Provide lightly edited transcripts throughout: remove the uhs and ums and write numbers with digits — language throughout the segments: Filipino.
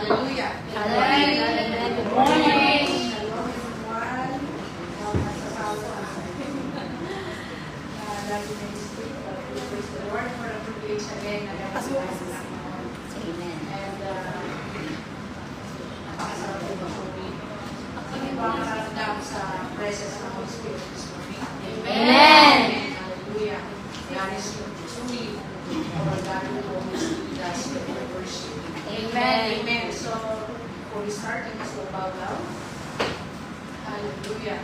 Hallelujah. Hallelujah. Good morning. Shalom everyone. Lagi na this week, we praise the Lord for the privilege again na dapat tayo sa Panginoon. Amen. And napakasarap po ba kung kami ba mararamdam sa presence ng Holy Spirit this morning? Amen. Hallelujah. God is truly our God who always leads us in our worship. Amen. Amen. So, before we start, I must go bow down. Hallelujah.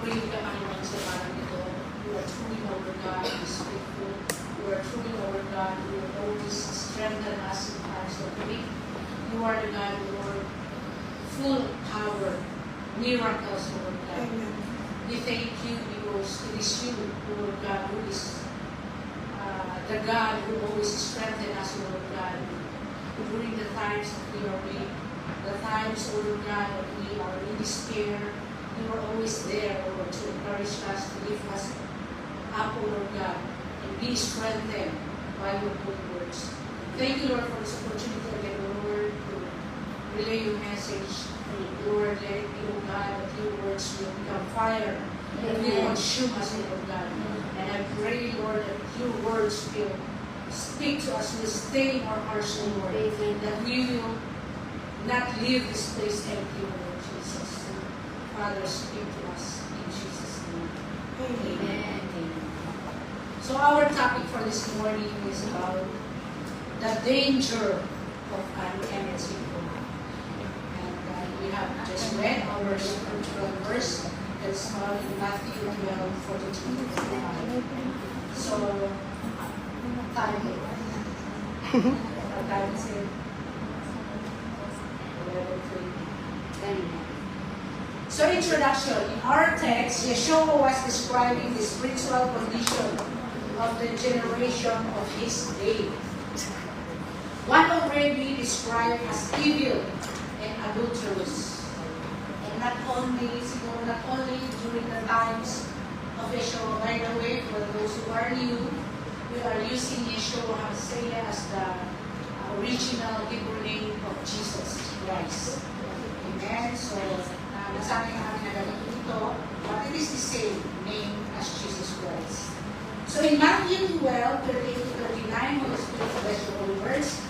Purihin ka Panginoon sa parang ito. You are truly our God who is faithful. You are truly our God who will always strengthen us in times of weak. You are the God, Lord, full of power, miracles, Lord God. We thank you because it is you, Lord God, who is the God who always strengthens us, Lord God. During the times that we are weak, the times, Lord God, that we are in despair, you are always there, Lord, to encourage us, to lift us up, Lord God, and be strengthened by your good words. Thank you, Lord, for this opportunity again, Lord, to relay your message. Lord, let it be, oh God, that your words will become fire, that will consume us, Lord God. And I pray, Lord, that your words will speak to us, will stay in our hearts, Lord, that we will not leave this place empty, Lord Jesus. Father, speak to us in Jesus' name. Amen. So our topic for this morning is about the danger of an MSC program. And we have just read our scriptural verse that's found in Matthew 12:42. So, time. Our time is in 11:20. So, introduction. In our text, Yeshua was describing the spiritual condition of the generation of his day. One already described as evil and adulterous. And not only during the times of Yeshua. By the way, for those who are new, we are using Yeshua HaMashiach as the original Hebrew name of Jesus Christ. Amen. So, nasabi na kami na ganito ito, but it is the same name as Jesus Christ. So in Matthew 12:38-39, Holy Spirit bless your holy words.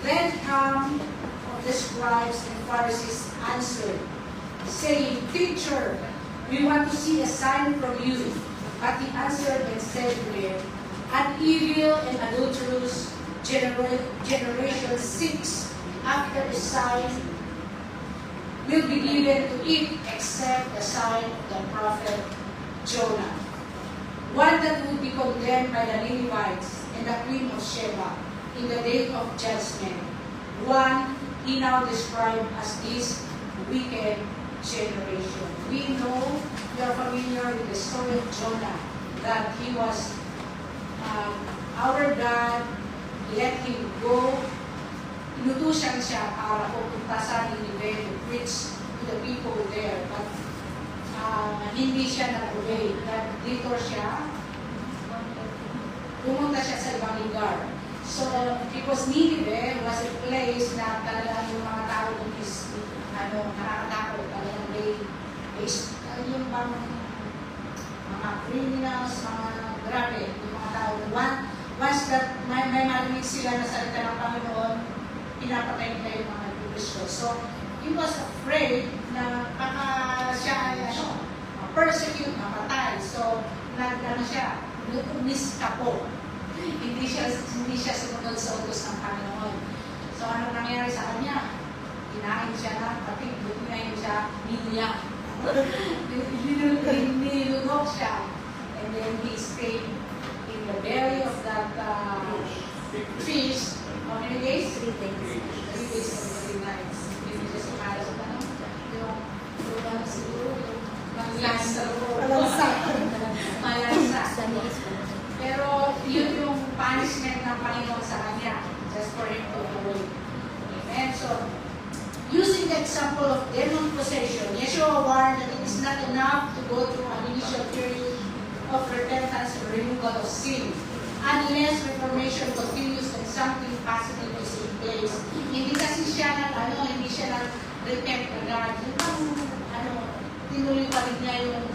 Then come of the scribes and Pharisees answered, saying, Teacher, we want to see a sign from you. But he answered and said to them, An evil and adulterous generation seeks after a sign will be given to it except the sign of the prophet Jonah. One that would be condemned by the Ninevites and the queen of Sheba in the day of judgment. One he now described as this wicked generation. We know, we are familiar with the story of Jonah, that he was, our God let him go. Inutusan siya para pupunta sa Nineveh to preach to the people there. But hindi siya nag-obey. Dito siya, pumunta siya sa ibang lugar. So, because Nineveh was a place na talagang yung mga tao doon is, nakakatakot. Talagang yung mga criminals, mga grabe, yung mga tao. Once that may marinig sila na salita ng Panginoon, pinapatay nila yung mga Kristo. So, he was afraid na baka siya ay persecute, mapatay. So, siya, miskapo. Hindi siya sumunod sa utos ng Panginoon. So, anong nangyari sa kanya? Kinain siya na, pati kinain siya, niyak. Nilunok siya. And then he stayed in the belly of that fish. How many days? 3 days. 3 days and 3 nights. Hindi siya sumalas na yung siguro, yung malansa. Pero yun yung punishment ng Panginoon sa kanya, just for him to avoid. Amen. So, using the example of demon possession, Yeshua warned that it is not enough to go through an initial period of repentance or removal of sin. Unless reformation continues and something positive is in place. Hindi kasi siya repent agad. Yung tinuloy pa rin niya yung,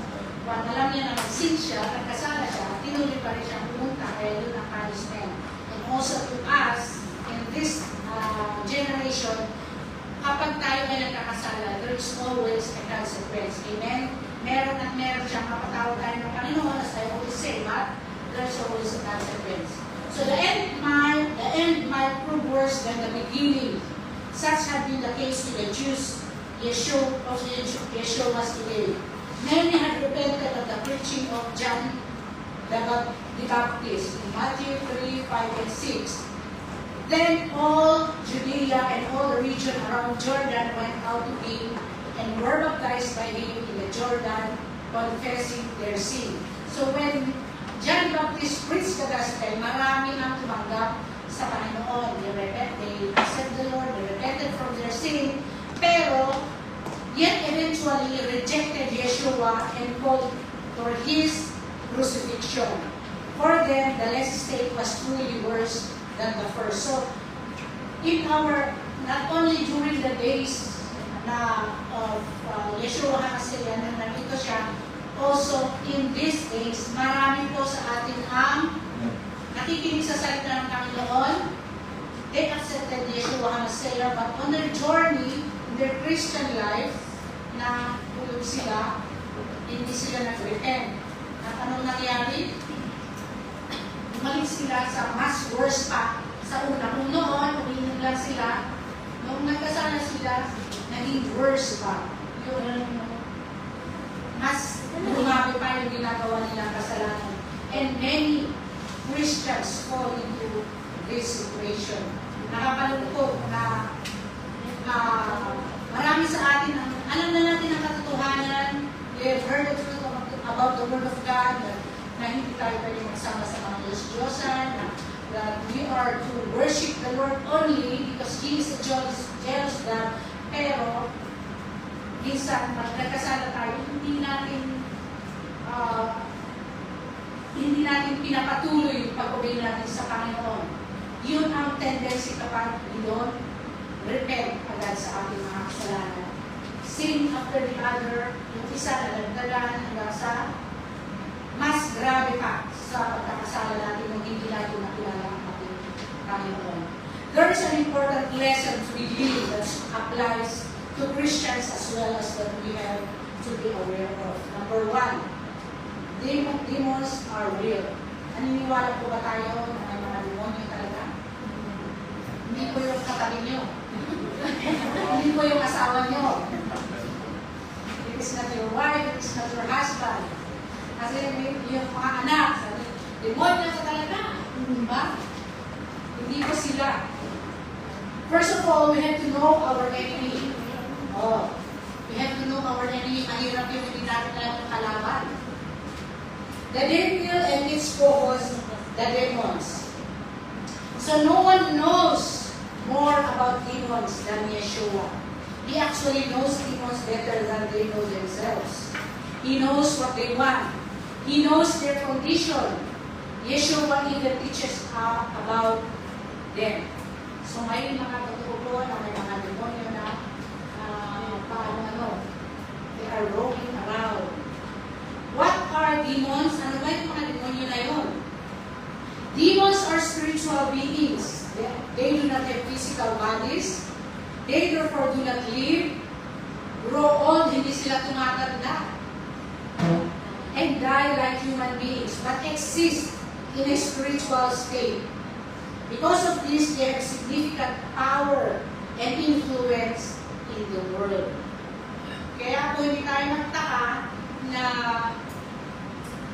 alam niya na nag-sin siya, nagkasala siya, tinuloy pa rin siya pumunta, kaya yun ang punishment. And also to us, in this generation, kapag tayo ay nagkakasala, there is always a consequence. Amen? Meron at meron siyang mapatawag tayo ng Panginoon, as I always say, but there's always a consequence. So the end might prove worse than the beginning. Such had been the case with the Jews, Yeshua's today. Many had repented of the preaching of John the Baptist in Matthew 3, 5, and 6. Then all Judea and all the region around Jordan went out to him and were baptized by him in the Jordan, confessing their sin. So when John the Baptist preached the gospel, marami ang tumanggap sa Panginoon. They accepted the Lord, they repented from their sin, pero yet eventually rejected Yeshua and called for his crucifixion. For them, the last state was truly worse than the first. So, in our, not only during the days of Yeshua HaMashiach, na nandito siya, also in these days, marami po sa atin ang nakikinig sa salita ng Panginoon. They accepted Yeshua HaMashiach, but on their journey, in their Christian life, na tulog sila, hindi sila nag-repent. At anong nangyari? Bumalik sila sa mas worse pa sa una. Kung noon, umiinom lang sila, nung nagkasala sila, naging worse pa. Yung mas lumabi pa yung ginagawa nilang kasalanan. And many Christians fall into this situation. Nakakalungkot na marami sa atin, alam na natin ang katotohanan, we have heard the truth about the Word of God, na hindi tayo pwede magsama sa mga Diyos-Diyosan, that we are to worship the Lord only because He is a jealous God, pero minsan, pag nagkasala tayo, hindi natin pinapatuloy yung pag-obey natin sa Panginoon. Yun ang tendency kapag we don't repent agad sa ating mga kasalanan. Sin after the other, yung isa nalagdagan hanggang sa mas grabe pa sa pagkakasala natin nung hindi natin nakilala ang ating Panginoon. There is an important lesson to be learned that applies to Christians as well as that we have to be aware of. Number one, demons are real. Naniniwala po ba tayo na may mga demonyo talaga? Hindi po yung katabi nyo. Hindi po yung asawa nyo. It is not your wife, it is not your husband. Kasi yung mga anak, sabi, demonyo ka talaga. Diba? Hindi po sila. First of all, we have to know our enemy. We have to know our enemy. Mahirap yung hindi natin natin kalaban. The devil and its focus, the demons. So no one knows more about demons than Yeshua. He actually knows demons better than they know themselves. He knows what they want. He knows their condition. Yeshua even teaches about them. So may mga totoo po na may mga demonyo na they are roaming around. What are demons? Ano ba yung mga demonyo na yun? Demons are spiritual beings. They do not have physical bodies. They therefore do not live, grow old, hindi sila tumatanda, and die like human beings, but exist in a spiritual state. Because of this, they have significant power and influence in the world. Kaya po hindi tayo magtaka na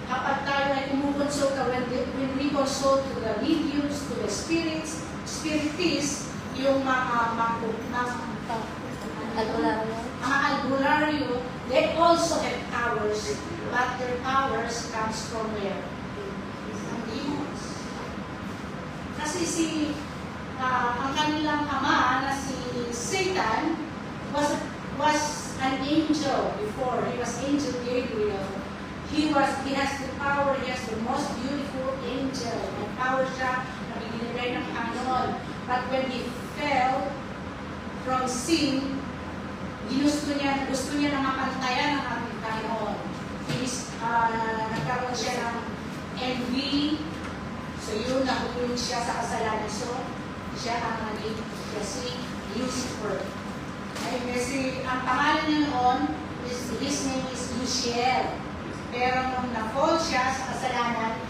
kapag tayo ay kumukonsult, when we consult to the mediums, to the spiritists, yung mga albularyo, they also have powers, but their powers comes from where? From demons. Kasi ang kanilang ama na si Satan was an angel before. He was angel Gabriel. He has the power, he has the most beautiful angel. May power siya na binigay ng Panginoon. But when he fell from sin, gusto niya na mapantayan ang ating Panginoon. Nagkaroon siya ng envy. So yun, nahulog siya sa kasalanan. So, siya ang naging si Lucifer. Ay, kasi ang pangalan niya noon, his name is Luciel. Pero nung na-fall siya sa kasalanan,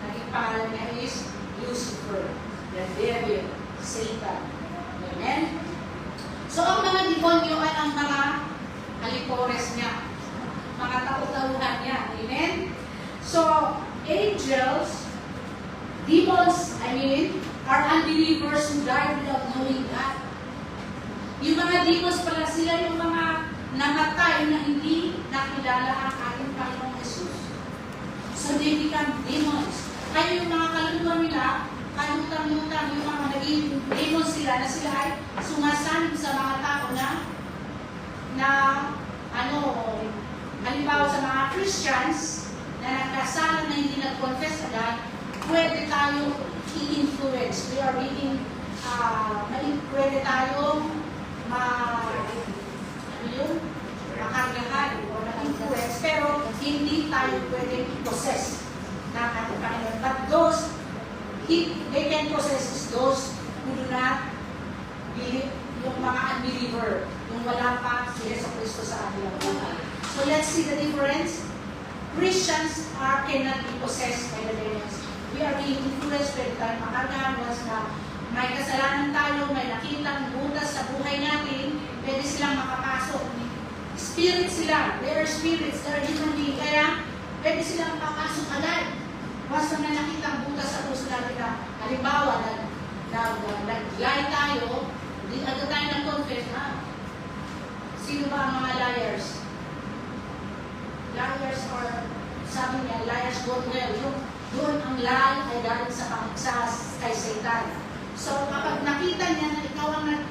naging pangalan niya is Lucifer, the devil, Satan. Amen? So, ang mga demonyo ay ang mga halipores niya, mga tao-tauhan niya. Amen? So, angels, demons, are unbelievers who died without knowing God. Yung mga demons pala, sila yung mga namatay na hindi nakilala ang ating Panginoong Jesus. So, they become demons. Kaya yung mga kaluluwa nila, kalutang-lutang yung mga naging demons sila, na sila ay sumasanib sa mga tao na halimbawa sa mga Christians na nagkasala na hindi nag-confess agad, pwede tayong i-influence. We are being, pwede tayong makargahan o ma-influence, pero hindi tayo pwede i-possess ng ating Panginoon. But those, they can possess those who do not believe, yung mga unbeliever, yung wala pa si Yesu Cristo sa ating buhay. So let's see the difference. Christians cannot be possessed by the demons. We are being influenced by tayo makargahan once na may kasalanan tayo, may nakitang butas sa buhay natin, pwede silang makapasok. Spirit sila, they are spirits, they are human beings, kaya pwede silang makapasok agad. Once na may nakitang butas sa puso natin na, halimbawa, nag-lie tayo, hindi agad tayo nag-confess na. Sino ba ang mga liars? Liars or, sabi niya, liars don't well. Doon ang lie ay galing kay Satan. So, kapag nakita niya na ikaw ay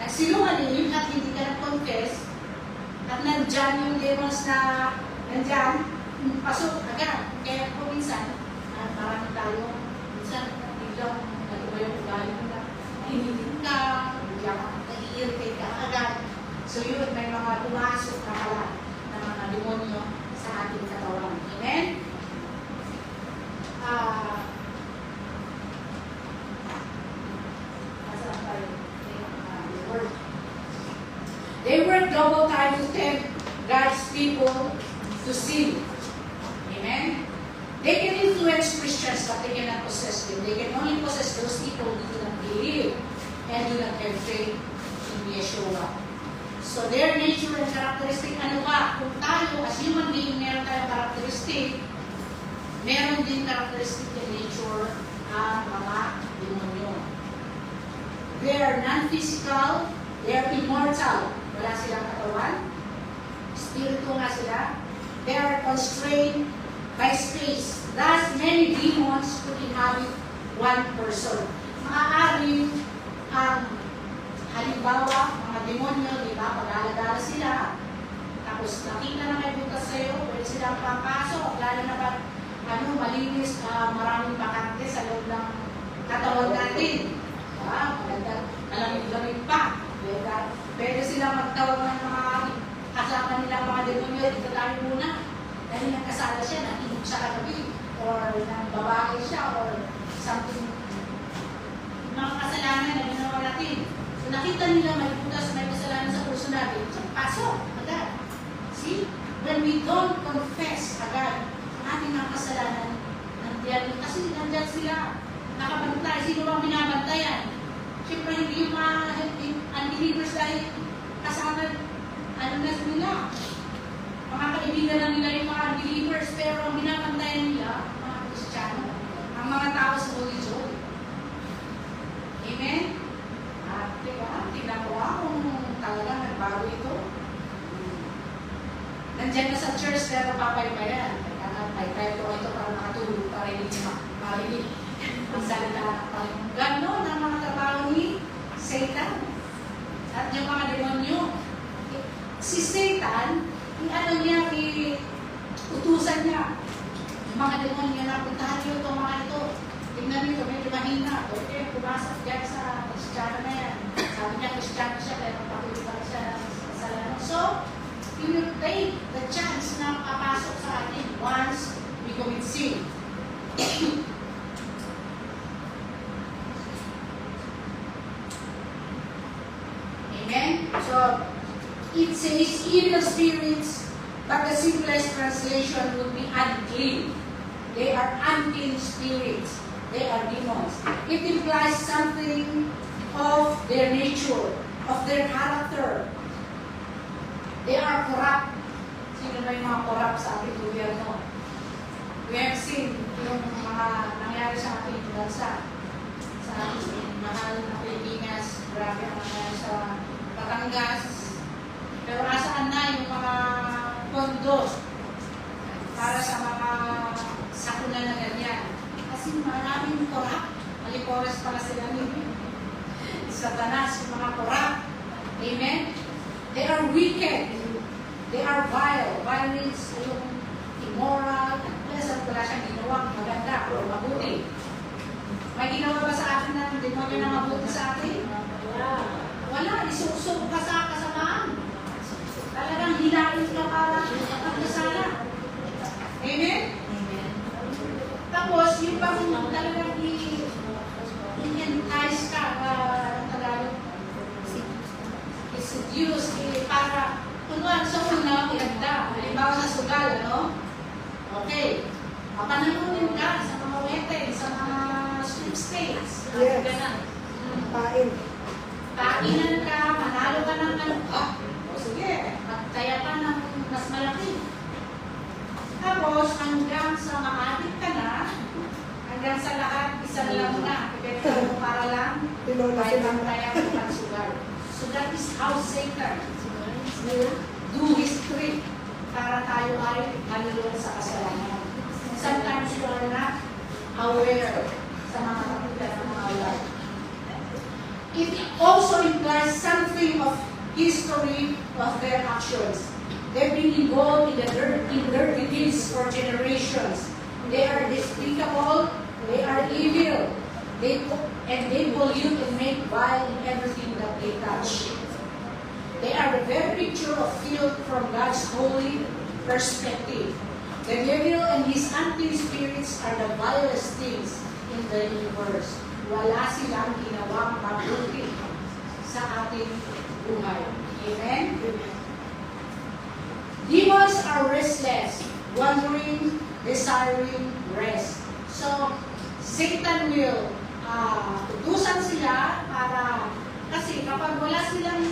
nagsinungaling at hindi ka nag-confess, at nandyan yung demons na nandyan, pasok agad. Kaya po minsan, marami tayo, minsan, biglang nag-iba yung ugali mo na hinitin ka, biglang nag-i-irritate ka agad. So yun, may mga pumasok na pala ng mga demonyo sa ating katawan. Amen? They work double time to tempt God's people to sin. Amen? They can influence Christians, but they cannot possess them. They can only possess those people who do not believe and do not have faith in Yeshua. So their nature and characteristic, ano ba? Kung tayo, as human being, meron tayong characteristic, meron din characteristic and nature ang mga demonyo. They are non-physical, they are immortal. Wala silang katawan. Spirito nga sila. They are constrained by space. Thus, many demons could inhabit one person. Maaaring halimbawa, mga demonyo, di ba, pag-alagala sila, tapos nakita na may butas sa'yo, pwede silang papasok, lalo na pag malinis, maraming bakante sa loob ng katawan natin. Malamig-lamig pa. Pwede silang magtawag ng mga kasama nilang mga demonyo, dito tayo muna. Dahil nagkasala siya, nakinig siya kagabi, or ng babae siya, or something. Mga kasalanan na ginawa natin. So nakita nila may butas, may kasalanan sa puso natin. So pasok, agad. See? When we don't confess agad ang ating mga kasalanan, nandiyan, kasi nandiyan sila, nakabantay. Sino bang binabantayan? Siyempre hindi yung mga unbelievers dahil kasama, ano na nila, mga kaibigan na nila yung mga unbelievers, pero ang binabantayan nila, mga Kristiyano, ang mga tao sa Holy Joy. Amen? At tingnan ko kung talagang nagbago ito. Nandiyan na sa church, pero papaypayan. May tayo ito para makatulog, para hindi marinig ang salita ng Panginoon. Ganon ang mga trabaho ni Satan. At yung mga demonyo. Si Satan, utusan niya. Yung mga demonyo na puntahan niyo itong mga ito. Tingnan nito, medyo mahina. Okay, pumasok dyan sa Kristiyano na yan. Sabi it says evil spirits, but the simplest translation would be unclean. They are unclean spirits. They are demons. It implies something of their nature, of their character. They are corrupt. Sino ba yung mga corrupt sa ating gobyerno? We have seen yung mga nangyari sa ating bansa. Sa ating mahal na Pilipinas, grabe ang nangyari sa Batangas. Pero asaan na yung mga pondo para sa mga sakuna na ganyan? Kasi maraming corrupt. Malipores pala sila nila. Satanas, yung mga corrupt. Amen? They are wicked. They are vile. Violence, yung immoral. Wala siyang ginawang maganda o mabuti. May ginawa ba sa atin ng demonyo na mabuti sa atin? Wala. Isusog ka sa kasamaan. Talagang hilain ka para pagkasala. Amen? Tapos, yung bang talagang i-entice ka, Tagalog, i-seduce, para, kunwari sa una, maganda. Halimbawa sa sugal, ano? Okay. Papanalunin ka sa mga wedding, sa mga sweepstakes. Yes. Ganun. Pain. Kainan ka, manalo ka ng ano. O sige, magtaya ka ng mas malaki. Tapos, hanggang sa maadik ka na, hanggang sa lahat, isa na lang na. Pipenta mo para lang, Tinola kaya sila. lang kaya mo pag-sugar. So that is how Satan will do his trick para tayo ay malulunod sa kasalanan. Sometimes you are not aware sa mga kapitan ng mga life. It also implies something of history of their actions. They've been involved in dirty deeds for generations. They are despicable, they are evil, they pollute and make vile in everything that they touch. They are the very picture of filth from God's holy perspective. The devil and his unclean spirits are the vilest things in the universe. Wala silang ginawang mabuti sa ating buhay. Amen? Demons are restless, wandering, desiring rest. So, Satan will tutusan sila para, kasi kapag wala silang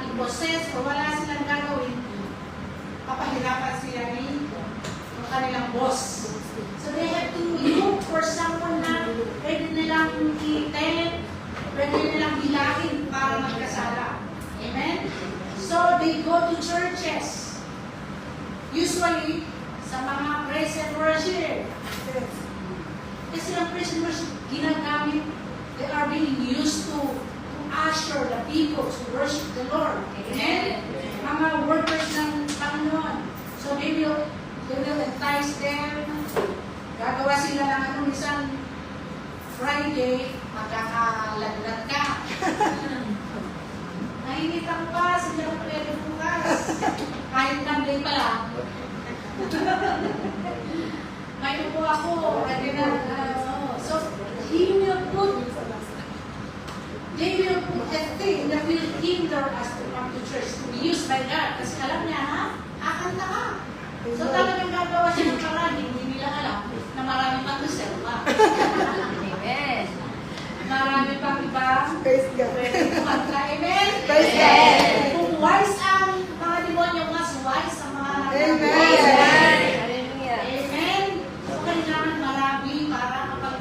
i-possess o wala silang gagawin, papahirapan sila ni yung kanilang boss. So they have to look for someone na pwede nilang i-tempt, pwede nilang hilahin para magkasala. Amen? So they go to churches. Usually, sa mga praise and worship. Kasi ang praise and worship, ginagamit, they are being used to usher the people to worship the Lord. Amen? Mga workers ng Panginoon. So they will entice them. Gagawa sila ng anong isang Friday, magkakalaglag ka. Nainit ako pa, sila ko pwede bukas. Kahit Monday pa lang. May upo ako. So, they will put a thing that will hinder us to come to church, to be used by God. Kasi alam niya, ha? Kakanta ka. So talagang gagawa siya ng paraan, hindi nila alam na marami pang reserva. Amen. Marami pang ibang Praise God. pwede kumanta. Amen? Praise God. Kung wise ang mga demonyo, mas wise ang mga Amen. Hallelujah. Amen? So kailangan marami para kapag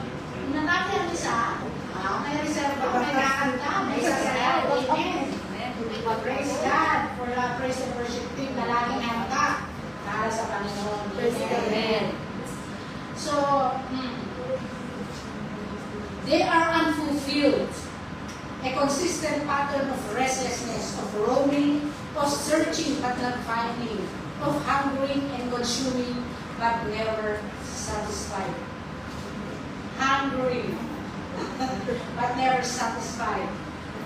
natake ang isa, may reserva, may kakanta, may sasayaw. Amen? Praise God for the praise and worship team na laging handa para sa Panginoon. Praise God. Amen. So, they are unfulfilled. A consistent pattern of restlessness, of roaming, of searching but not finding, of hungering and consuming but never satisfied. Hungering but never satisfied.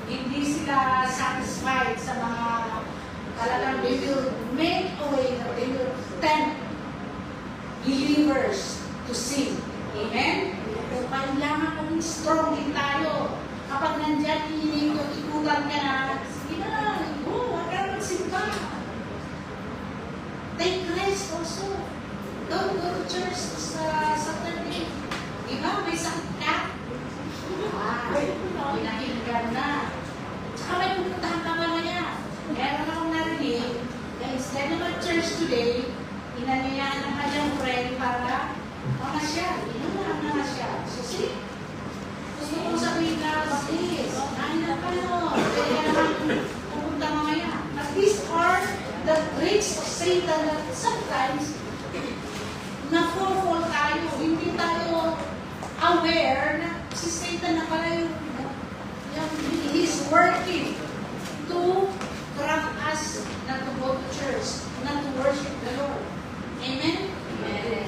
Hindi sila satisfied sa mga talagang they will make a way that they will tempt believers to sin. Amen? Pero kailangan kong strong din tayo. Kapag nandyan, ikutan ka na, Sige na, go, huwag ka magsimba. Take rest also. Don't go to church sa Saturday. Diba, may sakit ka? Pinahilagan na. Tsaka may pupuntahan ka mamaya. Meron akong narinig na instead of a church today, inanayaan ang kanyang friend para mamasyal. Inuman na masyal. So see, gusto kong sabihin na, please, kain na kayo. Pwede ka naman pupunta mamaya. But these are the tricks of Satan that sometimes na-fall tayo. Hindi tayo aware na si Satan na pala yung he's working to trap us not to go to church, not to worship the Lord. Amen? Amen.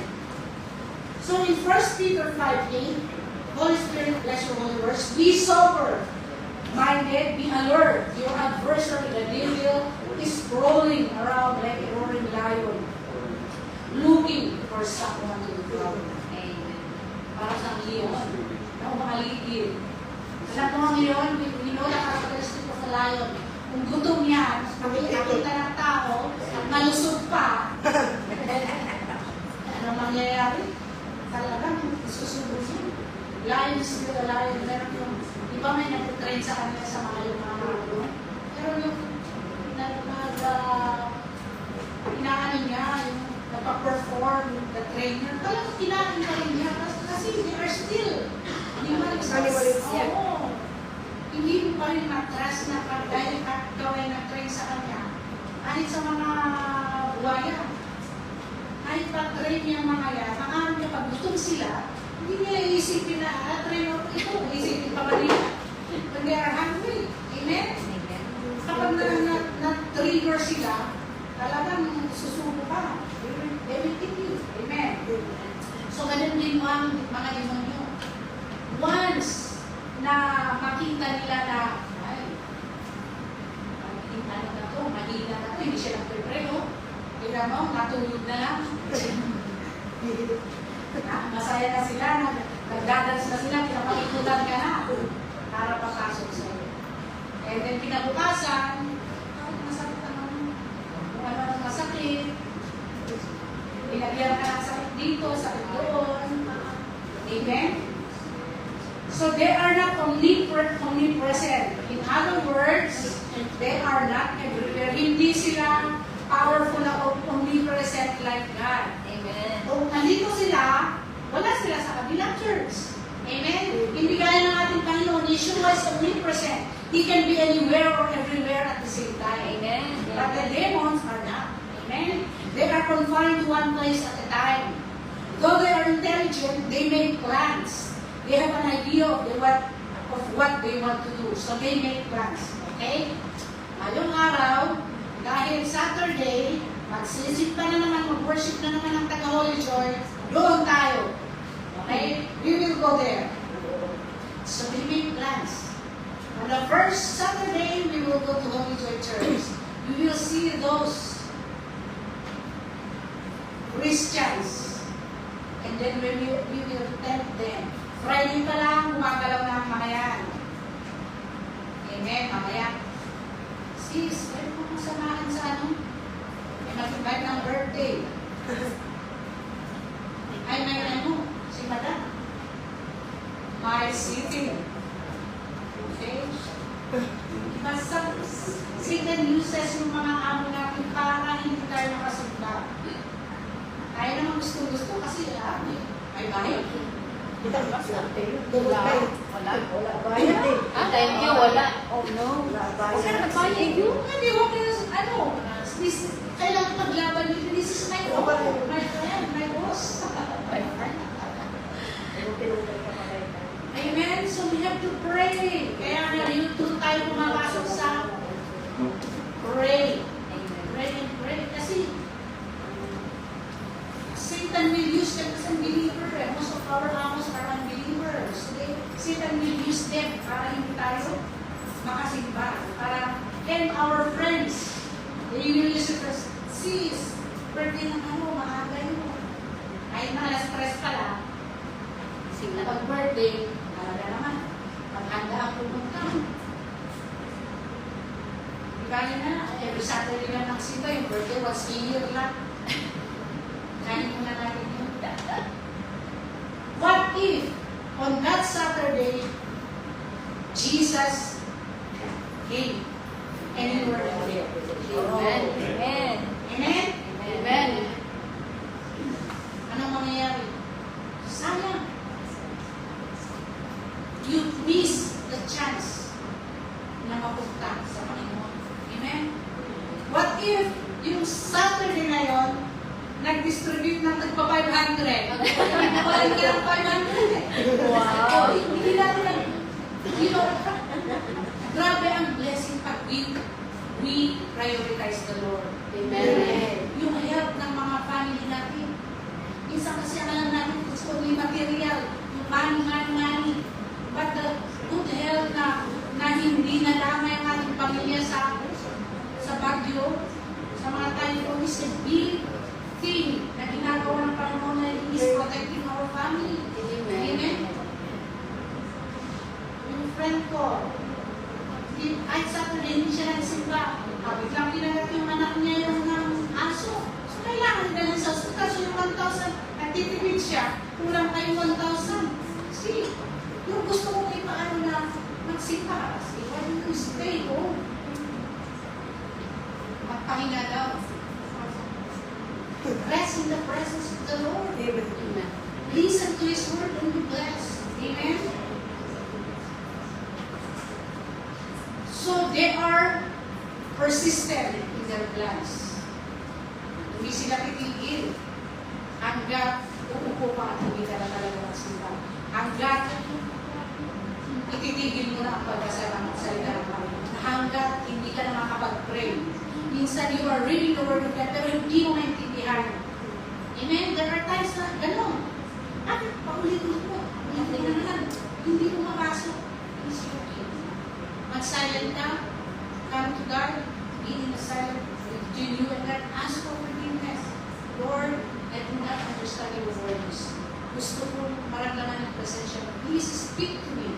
So in 1 Peter 5:8, Holy Spirit, bless your holy words. Be sober, minded, be alert. Your adversary, the devil, is crawling around like a roaring lion, looking for someone to devour. Amen. Para sa leon, na umaligid. Alam mo ang leon, we know the characteristic of a lion. Kung gutom yan, nakita ng tao, malusog pa, ano mangyayari? Talagang isusubod yun. Lion is still a lion. Meron yung, di ba may nag-train sa kanila sa mga yung mga ano? Pero yung inaano niya, yung nagpa-perform, the trainer, talagang kinain pa rin niya. Kasi they are still Animals, yeah. Oo. Hindi mo pa rin matras na dahil ikaw ay nag-train sa kanya. Kahit sa mga buwaya. Kahit pag-train niya mga yan, ang niya pag gutom sila, hindi nila iisipin na, train ako ito, iisipin pa ba nila? When they are hungry. Amen? Kapag na-trigger sila, talagang susubo ka. They will kill you. Amen? So, ganun din mo ang mga demonyo. Once na makita nila na, ay, ano na to, mahina na to, hindi siya nagpe-preno. Kaya mo, natulog na lang. Masaya na sila, nagdadans na sila, pinapakikutan ka na para papasok sa'yo. And then kinabukasan, masakit naman. Kung ano ang masakit, pinagyan ka ng sakit dito, sakit doon. Amen? So they are not omnipresent. In other words, they are not everywhere. Hindi sila powerful na omnipresent like God. Amen. Kung nandito sila, wala sila sa kabilang church. Amen? Hindi gaya ng ating Panginoon, Yeshua is omnipresent. He can be anywhere or everywhere at the same time. Amen. But the demons are not. Amen? They are confined to one place at a time. Though they are intelligent, they make plans. They have an idea of what they want to do. So they make plans. Okay? Ngayong araw, dahil Saturday, magsisit pa na naman, mag-worship na naman ang taga-Holy Joy, doon tayo. Okay? We will go there. So we make plans. On the first Saturday, we will go to Holy Joy Church. We will see those Christians. And then we will tempt them. Friday pa lang, gumagalaw na ang mga yan. Amen, mamaya. Sis, pwede mo kong samahan sa ano? May mag-invite ng birthday. Ay, may ano? Si Madam. My city. Okay? Basta, Satan uses yung mga amo natin para hindi tayo makasumba. Tayo naman gusto-gusto kasi may bahay. Wala. Bayad eh. Ah, thank you. Wala. Oh no, wala Kasi bayad. nagbayad yun. Hindi mo kayo, kailangan paglaban nyo. This is my friend, my boss. Amen? So we have to pray. Kaya nga rin doon tayo pumapasok sa pray. Pray and pray. Kasi Satan will use them as unbelievers. Most of our amos are unbelievers. So Satan will use them para hindi tayo makasimba. And our friends, they will use it as, sis, birthday ng ano, maaga yun. Kahit na alas 3 pa lang, pag birthday, talaga naman, maghanda ang pumunta. tayo na. Every Saturday na nagsimba, yung birthday, once a year lang. Kain muna natin yun. What if, on that Saturday, Jesus came and you were there? Amen. Amen. Amen? Amen. Anong mangyayari? Sayang. You miss the chance na mapunta sa Panginoon. Amen? What if yung Saturday na yon, nag-distribute ng tagpa 500? Nagpapalit ka ng 500. Wow. Hindi natin grabe ang blessing pag we prioritize the Lord. Amen. Yung help ng mga family natin. Minsan kasi alam natin gusto may material, yung money. But the good health na hindi nadamay ang ating pamilya sa Baguio, sa mga tayo is a big thing na ginagawa ng Panginoon na is protecting our family. Amen? Yung friend ko, ay Saturday hindi siya nagsimba. Biglang kinagat yung anak niya yung ng aso. So kailangan dalhin sa hospital. So yung 1,000, nagtitipid siya, kulang tayo 1,000. See, yung gusto kong ipaano na magsimba, kasi why don't you stay home? Magpahinga daw. Rest in the presence of the Lord. Amen. Listen to His word and be blessed. Amen? So they are persistent in their plans. Hindi sila titigil hanggat uupo pa at hindi ka na talaga magsimba. Hanggat ititigil mo na ang pagkasalamat sa salita ng Panginoon. Hanggat hindi ka na makapag-pray. Minsan you are reading the Word of God pero hindi mo maintindihan. Amen? There are times na gano'n. Paulit-ulit mo. Hindi mo mapasok. It's okay. Mag-silent ka. Come to God. Be in the silent between you and God. Ask for forgiveness. Lord, I do not understand your words. Gusto ko maramdaman ng presensya. Please speak to me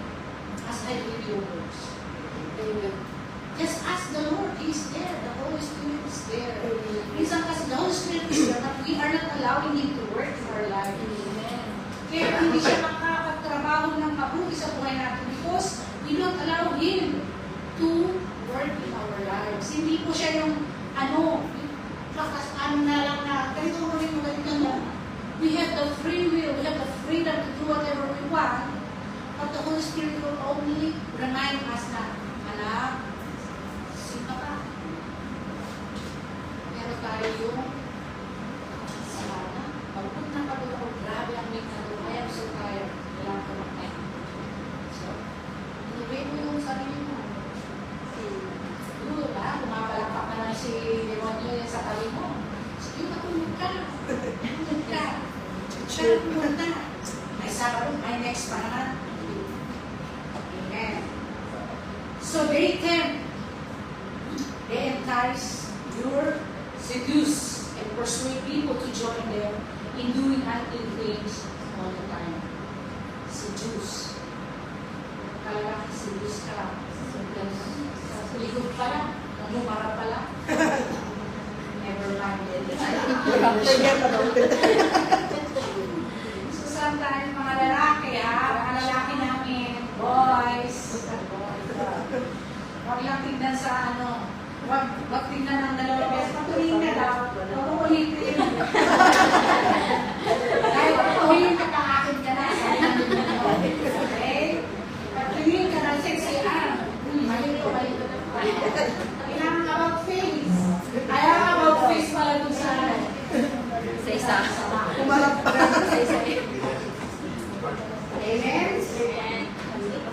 as I read your words. Amen. Just ask the Lord. He is there. The Holy Spirit is there. Minsan kasi the Holy Spirit is there but we are not allowing Him to work in our life. Amen. Kaya hindi siya makakapagtrabaho ng mabuti sa buhay natin because we don't allow Him to work in our lives. Hindi po siya yung na lang na ganito mo rin mo ganito mo. We have the free will. We have the freedom to do whatever we want. But the Holy Spirit will only remind us na, anak, sino ka? Pero tayo yung sana. Pagput na pagod ako, grabe ang week na ito. Kaya gusto tayo. Kailangan ko mag-time. So, inubay mo yung sarili mo. Siguro ba, pumapalakpak na lang si demonyo sa tabi mo. Sige, matulog ka. Matulog ka. Siya pumunta. May Sabado, may next pa naman. Amen. So they entice, lure, seduce, and persuade people to join them in doing unclean things all the time. Seduce. Talagang seduce ka. Likod pala. Lumara pala. Never mind. So sometimes mga lalaki namin, boys, wag lang tignan sa wag tignan ng dalawang beses. Patuloy na daw. Patuloy Dahil patuloy ka akin ka na. Okay? Patuloy ka ng sexy arm. Malito. Kailangan about face. Kaya about face pala dun sa Sa isa. Kumalap pa Sa isa. Amen?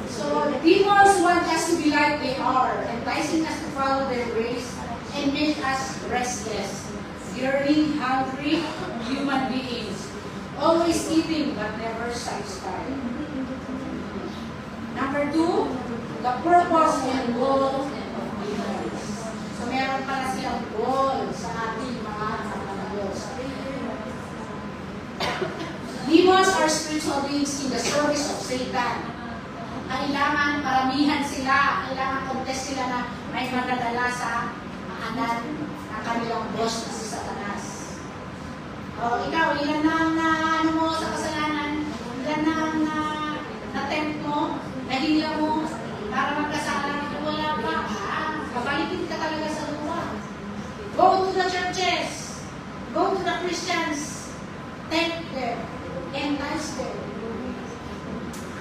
So, demons want us to be like they are, enticing us to follow their ways and make us restless, yearning, hungry human beings, always eating but never satisfied. Number 2, the purpose and goal of demons. So, meron pala silang goal sa ating mga Diyos. Demons are spiritual beings in the service of Satan. Kailangan paramihan sila, kailangan contest sila na may magdadala sa maanan ng kanilang boss na si Satanas. O ikaw, ilan na ang ano mo sa kasalanan? Ilan na ang na-tempt mo? Nahila mo para magkasala? Wala pa. Babalikin ka talaga sa luwa. Go to the churches. Go to the Christians. Tempt them. Entice them.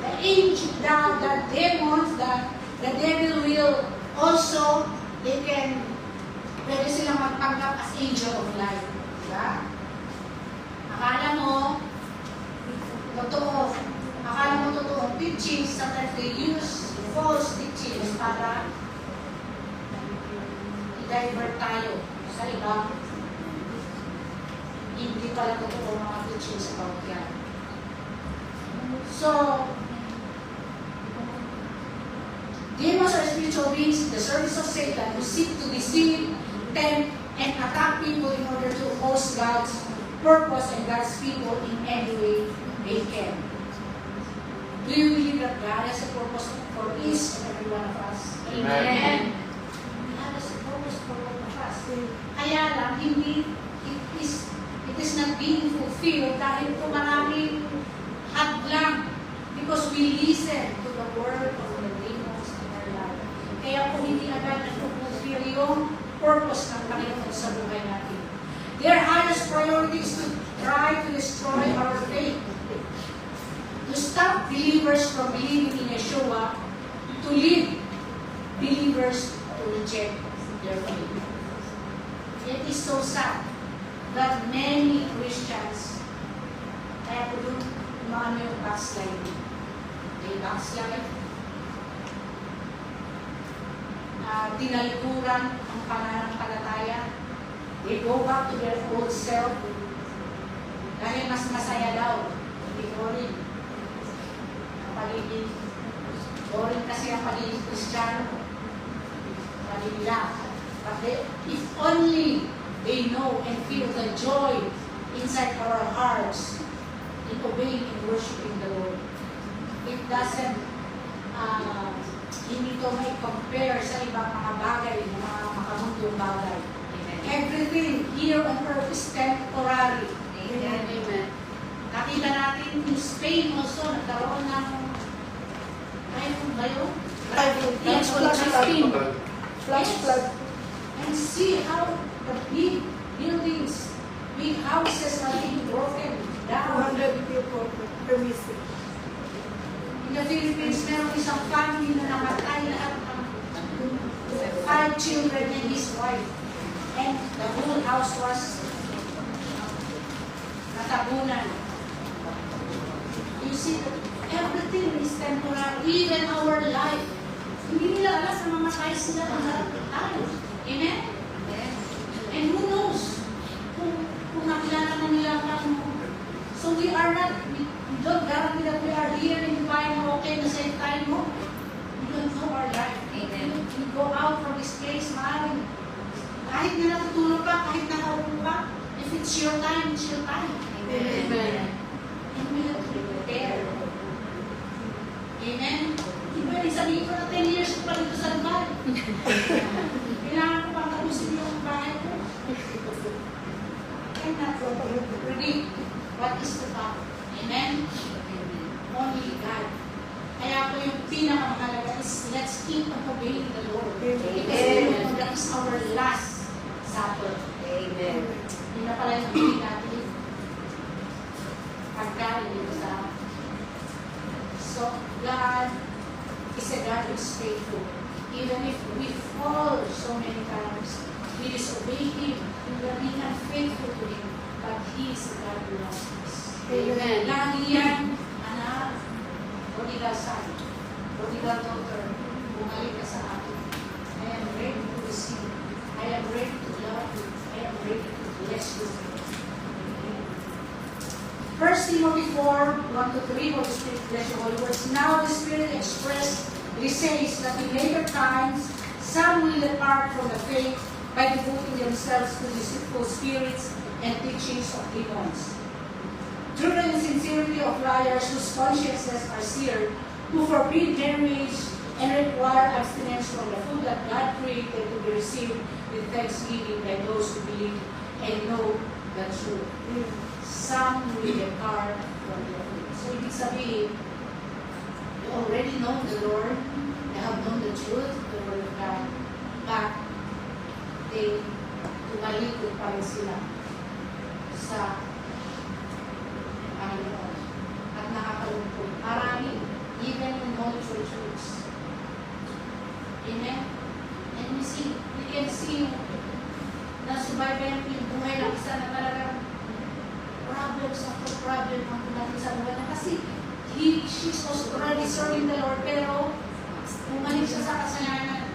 The angel, the demons, the devil will also, pwede silang magpanggap as angel of light. Diba? Akala mo, totoo. Akala mo totoo. Teachings, sometimes they use false teachings para i-divert tayo sa ibang hindi pala totoo mga teachings about yan. So, demons are spiritual beings in the service of Satan who seek to deceive, tempt, and attack people in order to oppose God's purpose and God's people in any way they can. Do you believe that God has a purpose for each and every one of us? Amen. God has a purpose for all of us. Kaya lang, it is not being fulfilled dahil po maraming hadlang because we listen to the word of the demons in our life. Kaya po hindi agad nag-fulfill yung purpose ng Panginoon sa buhay natin. Their highest priority is to try to destroy our faith, to stop believers from believing in Yeshua, to lead believers to reject their faith. It is so sad that many Christians, kaya po doon, umaano yung backsliding. They backslide, tinalikuran ang pananampalataya, they go back to their old self, dahil mas masaya daw, hindi boring. Ang pagiging, boring kasi ang pagiging Kristiyano, malila. But if only they know and feel the joy inside our hearts in obeying and worshiping the Lord. It doesn't, hindi to may compare sa ibang mga bagay, mga makamundong bagay. Amen. Everything here on earth is temporary. Amen. Amen. Nakita natin in Spain also, nagkaroon ng typhoon ba yun? Yes, Flash Spain. flood. And see how the big buildings, big houses are being broken down. 200 people per missing. In the Philippines, meron isang family na namatay lahat ng 5 children and his wife. And the whole house was natabunan. You see, that everything is temporary. Even our life. Hindi nila alas na mamatay sila ng harap tayo. Amen? And who knows kung nakilala na nila ang so we are not, we don't guarantee that we are here and fine, okay na sa time mo. We don't know our life. Amen. We go out from this place, maaaring kahit na natutulog ka, kahit nakaupo ka, if it's your time, it's your time. Amen. And we have to be prepared. Amen? Hindi pwede sabihin ko na 10 years ko pa dito sa lugar. Kailangan ko pang tapusin yung bahay ko. I cannot predict what is to come. Amen? Only God. Kaya po yung pinakamahalaga is let's keep on obeying the Lord. Because that is our last supper. Amen. Hindi na pala yung hindi natin pagkain dito sa so God is a God who is faithful. Even if we fall so many times, we disobey Him, we are being unfaithful to Him, but He is a God who loves us. Amen. Lagi yan, anak, prodigal son, prodigal daughter, bumalik ka sa akin. I am ready to receive. I am ready to love you. I am ready to bless you. 1 Timothy 4, 1-3, Holy Spirit, bless your holy words. Now the Spirit expressed, it says that in later times, some will depart from the faith by devoting themselves to deceitful spirits and teachings of demons. Through the insincerity of liars whose consciences are seared, who forbid marriage and require abstinence from the food that God created to be received with thanksgiving by those who believe and know the truth. Some will depart from the faith. So, ibig sabihin, you already know the Lord, they have known the truth, the Word of God, but they tumalikod pa rin sila sa Panginoon. At nakakalungkot. Marami, even in multiple churches. Amen? And we can see na subaybayan yung buhay ng isa na talagang problems after problem ang natin sa buhay na kasi she's already serving the Lord pero bumalik siya sa kasalanan.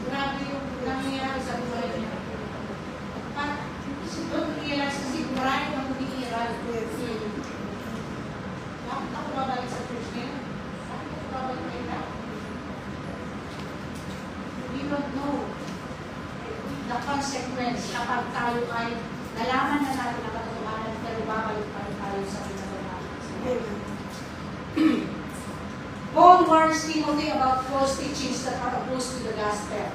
Grabe yung nangyayari sa buhay niya. At she don't realize kasi pride ang humihiral. Bakit ako babalik sa church niya? Bakit ako babalik kayo na? We don't know the consequence kapag tayo ay nalaman na natin ang katotohanan pero babalik pa rin tayo sa katotohanan. Paul warns Timothy about false teachings that are opposed to the gospel.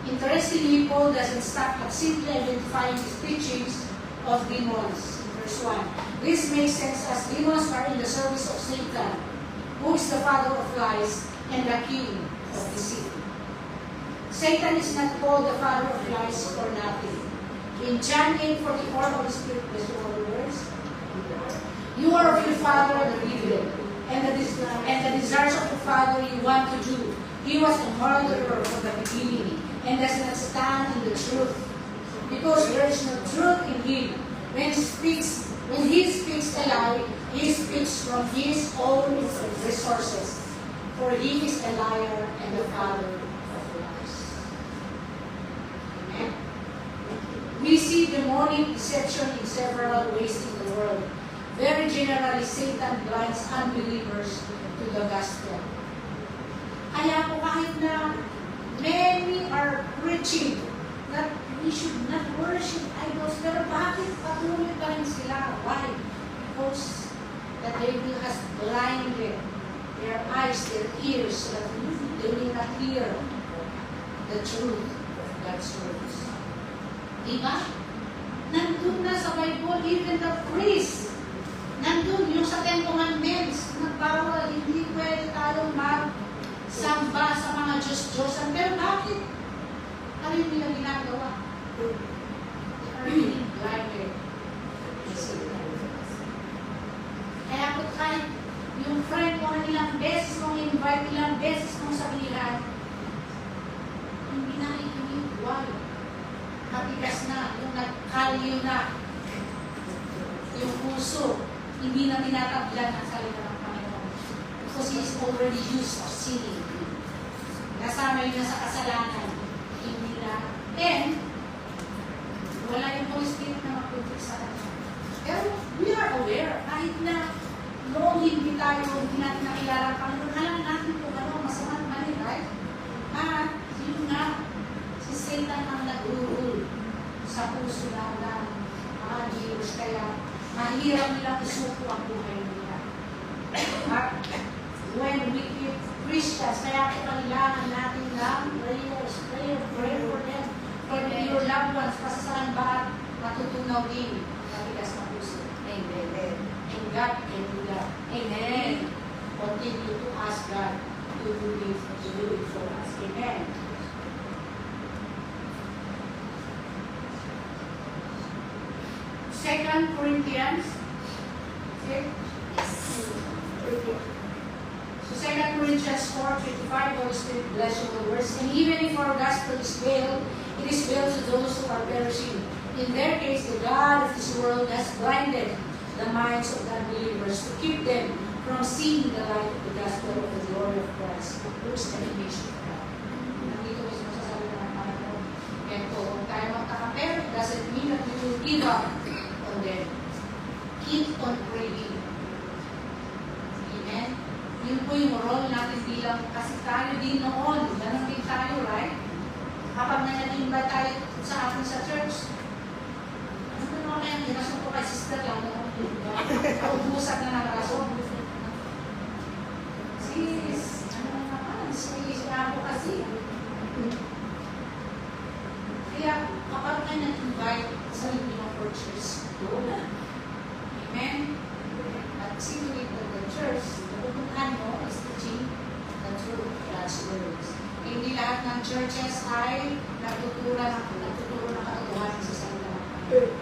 Interestingly, Paul doesn't stop at simply identifying his teachings of demons. Verse 1. This makes sense as demons are in the service of Satan, who is the father of lies and the king of deceit. Satan is not called the father of lies for nothing. In John 8:44, Holy Spirit, bless your holy words. You are of your father, the evil, and the desires of the father you want to do. He was a murderer from the beginning, and does not stand in the truth, because there is no truth in him. When he speaks a lie, he speaks from his own resources, for he is a liar and the father of lies. Amen. We see demonic deception in several ways in the world. Very generally, Satan blinds unbelievers to the gospel. Kaya po kahit na many are preaching that we should not worship idols, pero bakit patuloy pa rin sila? Why? Because the devil has blinded their eyes, their ears, so that they will not hear the truth of God's words. Diba? Nandun na sa Bible, even the priest, nandun yung sa Ten Commandments, nagbawal, hindi pwede tayong magsamba sa mga Diyos-Diyosan. Pero bakit? Ano yung nila ginagawa? They are being blinded. Kaya po kahit yung friend mo na ilang beses mong invite, ilang beses mong sabihan, hindi na ikinig, why? Matigas na, yung nagkalyo na, yung puso, hindi na tinatablan ang salita ng Panginoon. Because he is already used of sinning. Nasama yun na sa kasalanan. Hindi na. And, wala yung Holy Spirit na mapuntik sa kanya. Pero, we are aware, kahit na noong hindi tayo, hindi natin nakilala ang Panginoon, alam natin kung ano, masamang mali, right? At, yun nga, si Satan ang nag-rule sa puso na ng mga Jews. Kaya, mahirap nilang isuko ang buhay nila. At when we keep Christians, kaya kailangan natin lang prayers, pray for them, for your loved ones, pasasalan ba at matutunaw din ang katigas na puso. Amen. And God can do that. Amen. Continue to ask God to do it for us. Amen. Second Corinthians. So 2 Corinthians 4:25, Holy Spirit bless you the words. And even if our gospel is veiled, it is veiled to those who are perishing. In their case, the God of this world has blinded the minds of the unbelievers to keep them from seeing the light of the gospel of the glory of Christ, who is the image of God. Nandito mismo sa salita ng Panginoon. Ito, kung tayo magkakapero, it doesn't mean that we will give up on them. Keep on praying. Amen? Yun po yung role natin bilang, kasi tayo din noon, ganun din tayo, right? Kapag nag-invite tayo sa atin sa church, ano naman kaya, ginasok ko kay sister lang, naubusan na ng rason. Kasi sis, ano naman, si ako kasi. Kaya kapag ka nag-invite sa Filipino churches, doon. Amen? At secret of the church, pupuntahan mo is teaching the truth, God's words. Hindi lahat ng churches ay nagtuturo ng katotohanan sa salita ng Panginoon.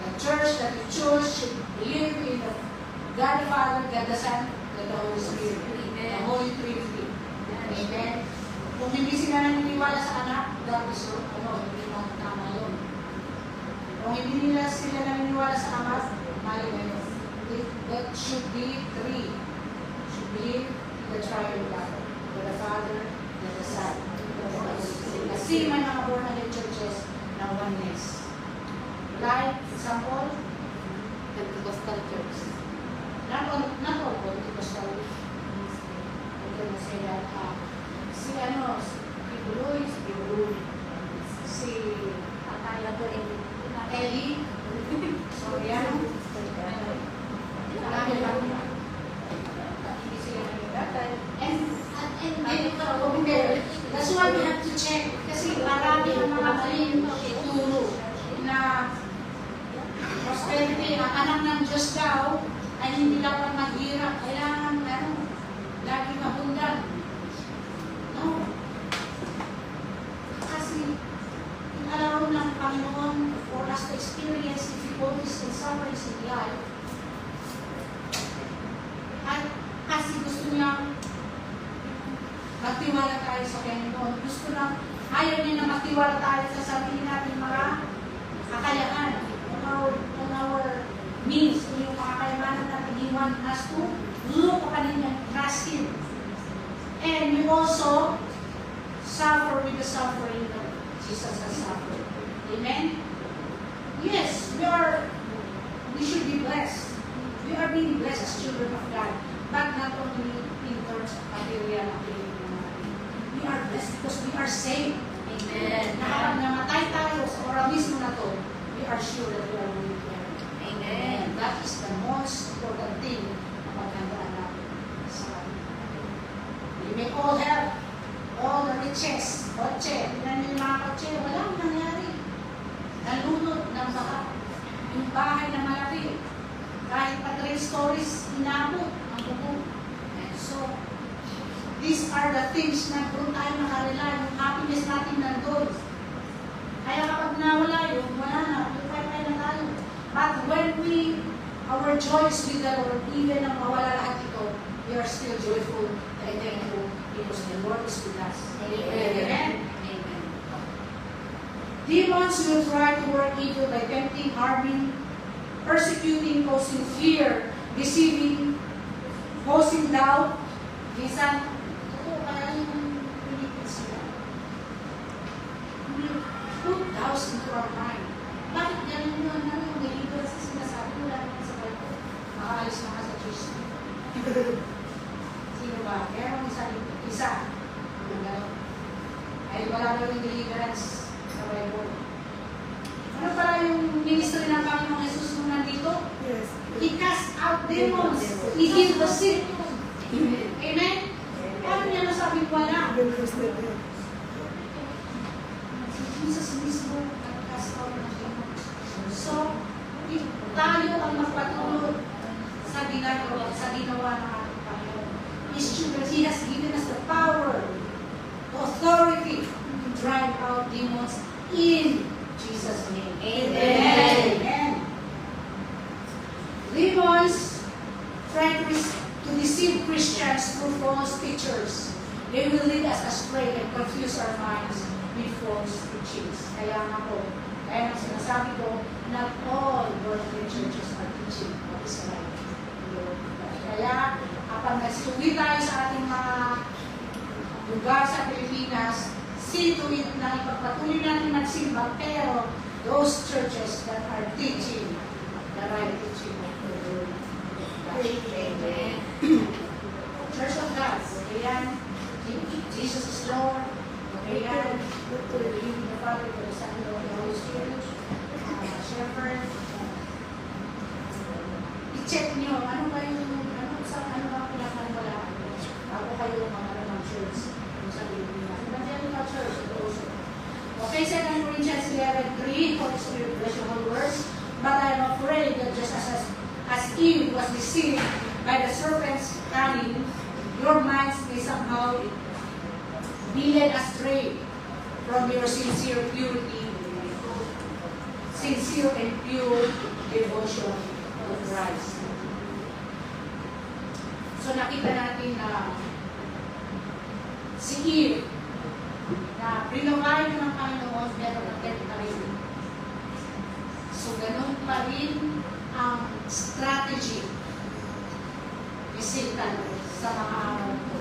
The church that you choose should believe in the God the Father, God the Son, God the Holy Spirit. The Holy Trinity. Amen? Kung hindi sila naniniwala sa anak, that is hindi na tama yun. Kung hindi nila sila naniniwala sa ama, mali na yun. That should be three. Should believe in the triune God. The Father, the Son, the Holy Spirit. Kasi may mga born-again churches na oneness. Like, example, Pentecostal Church. not all Pentecostal. Si Ibuloy, si Eli, Soriano, marami lang. Hindi sila nagtatay. And that's why we have to check. Kasi marami ang mga maling ituro na prosperity, ang anak ng Diyos daw, ay hindi dapat maghirap. Kailangan, lagi mabundan. No? Kasi, inalaw ng Panginoon for us to experience difficulties and sufferings in life. At kasi gusto niya magtiwala tayo sa Panginoon. Gusto na, ayaw niya na magtiwala tayo sa sarili natin mga kakayahan. On our means, yung mga kayamanan natin, He wants us to look upon Him and trust Him. And we also suffer with the suffering that Jesus has suffered. Amen? Yes, we should be blessed. We are being blessed as children of God. But not only in terms of material ability. We are blessed because we are saved. Amen. Na kapag namatay tayo sa oralismo na to, we are sure that we are going to heaven. Amen. And that is the most important thing na magandaan natin sa atin. We may all have all the riches, kotse, tingnan niyo yung mga kotse, walang nangyari. Nalunod ng baka. Yung bahay na malaki, kahit pa 3 stories, inabot ang bubong. So, these are the things na doon tayo nakarela, yung happiness natin nandun. Kaya kapag nawala yun, wala na, pipay na tayo. But when our joy is with the Lord, even ang mawala lahat ito, we are still joyful and thankful because the Lord is with us. Amen. Amen. Demons will try to work evil by tempting, harming, persecuting, causing fear, deceiving, causing doubt. Minsan, kaya yung pinipin sila. We put doubts into our mind. Bakit ganun yun? Ano yung deliverance sa sinasabi? Wala naman sa Bible. Makaalis na ka sa Diyos. Sino ba? Meron isa. Ang gano'n. Ay wala daw yung deliverance sa Bible. Ano pala yung ministry ng Panginoong Jesus nung nandito? Yes. He cast out demons. He healed the sick. Amen? Paano niya nasabing wala? Even Christian there. Si Jesus mismo nag-cast out ng demons. So, tayo ang magpatulog sa ginawa ng ating Panginoon. His children, He has given us the power, the authority to drive out demons in Jesus' name. Amen. Amen. Demons try to deceive Christians through false teachers. They will lead us astray and confuse our minds with false teachings. Kaya nga po, kaya nang sinasabi ko, not all born-again churches are teaching what is right. Kaya, kapag nagsuwi tayo sa ating mga lugar sa Pilipinas, see to it na ipagpatuloy natin magsimba, pero those churches that are teaching the right teaching of the Word of God. Amen. Church of God, okay yan? Jesus is Lord, okay yan? To believe in the Father, to the Son, and the Holy Spirit, Shepherd. I-check nyo, ano ba yung, ano ba pinakaliwala kayo ng church. Yung sabi niya, evangelical church, ito also. Okay, 2 Corinthians 11:3, Holy Spirit bless your whole words. But I am afraid that just as Eve was deceived by the serpent's cunning, your minds may somehow be led astray from your sincere and pure devotion to Christ. So nakita natin na si Eve na prinaway ng Panginoon pero nag-get pa rin. So ganun pa rin ang strategy ni Satan sa mga araw ko.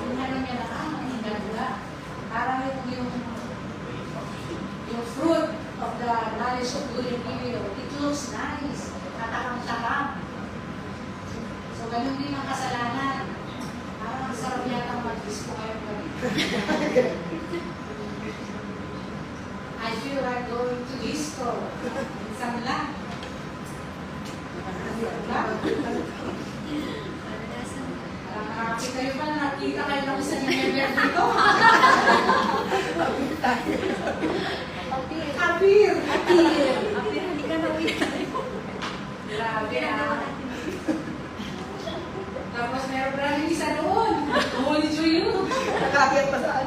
Yung ano niya na hinagula. Parang yung fruit of the knowledge of good and evil, it looks nice, katakang-takang. So ganun din ang kasalanan. Parang ang sarap yata mag-disco kayo pa rin. I feel like going to disco. Minsan lang. Nakakita kayo pa na nakita kayo lang sa member dito. Apir! Hindi ka nawin. Grabe ah. Tapos meron pa rin isa doon. Holy Joyo. Nakakit pa sa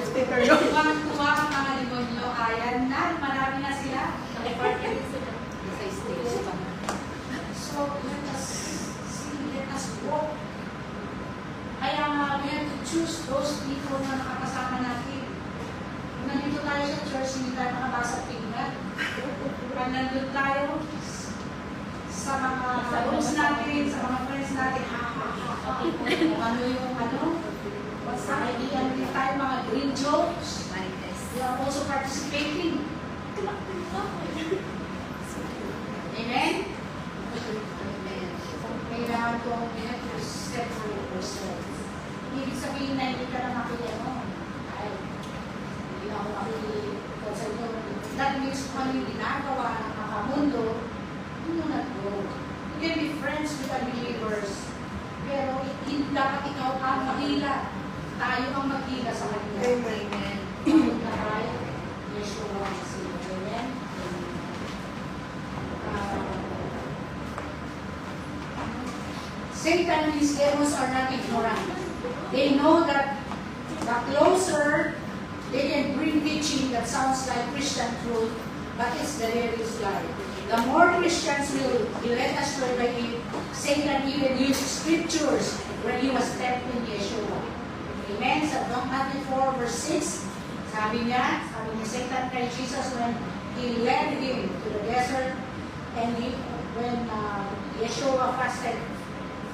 sticker yun. Tuwang-tuwa ang mga demonyo. Ayan na, marami na sila. Nakaparty din sila. Sa stage pa. So, let us see, let us walk. Kaya nga, we have to choose those people na nakakasama natin. Kung nandito tayo sa church, hindi tayo makabasa pinggan. Pag nandun tayo sa mga rooms natin, sa mga friends natin, kung ano yung sa kaibigan din tayo, mga green jokes. We are also participating. Amen? Kailangan ko we have to separate ourselves. Ibig sabihin na hindi ka na makilala. Ay, hindi na ako makilala. That means kung ano yung ginagawa ng mga mundo, do not go. You can be friends with unbelievers. Pero hindi dapat ikaw ang makila. Tayo ang makila sa kanila. Amen. Pagod na tayo, Yeshua ang sila. Amen? Satan and his demons are not ignorant. They know that the closer they can bring teaching that sounds like Christian truth, but it's the devil's lie. The more Christians will be led astray by it, Satan even used scriptures when he was tempting Yeshua. Amen? Sa Matthew 4 verse 6, sabi ni Satan kay Jesus when he led him to the desert, and when Yeshua fasted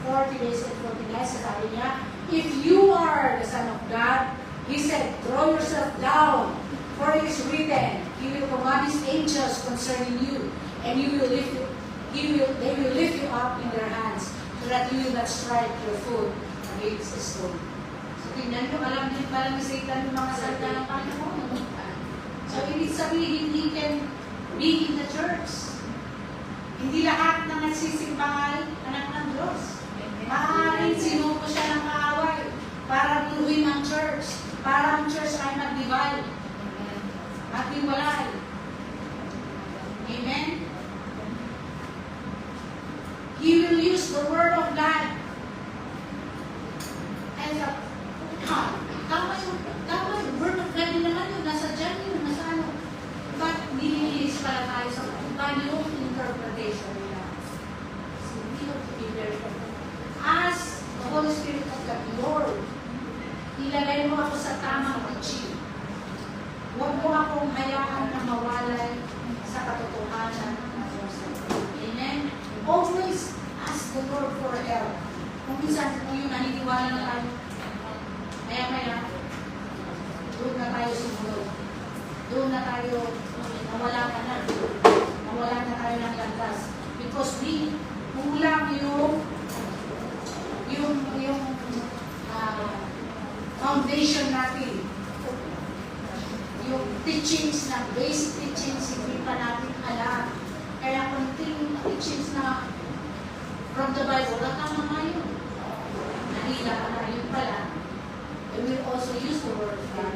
40 days and 40 nights, sabi niya, if you are the Son of God, he said, throw yourself down, for it is written, he will command his angels concerning you, and they will lift you up in their hands, so that you will not strike your foot against a stone. So tingnan nyo, alam din pala ni Satan yung mga salita ng Panginoon. So ibig sabihin, he can be in the church. Hindi lahat ng nagsisimbang ay anak ng Diyos. Maaaring sinuko siya ng kaaway para luhin ang church, para ang church ay mag-divide at hiwalay. Amen? He will use the word of God. And tama yung word of God din naman yun, nasa dyan yun, nasa ano. But nililis pala tayo sa paano yung interpretation nila. So we have to be very careful. Ask the Holy Spirit of God, Lord, ilagay mo ako sa tamang teaching. Huwag mo akong hayaan na mawalay sa katotohanan ng Diyos. Amen? Always ask the Lord for help. Kung minsan, kung yung naniniwala na tayo, maya-maya, doon na tayo sumunod. Doon na tayo, nawala na tayo ng landas. Because kulang yung foundation natin. Yung teachings na, basic teachings, hindi pa natin alam. Kaya konting teachings na from the Bible, tama nga yun. Nahila ka na yun pala. We will also use the word of God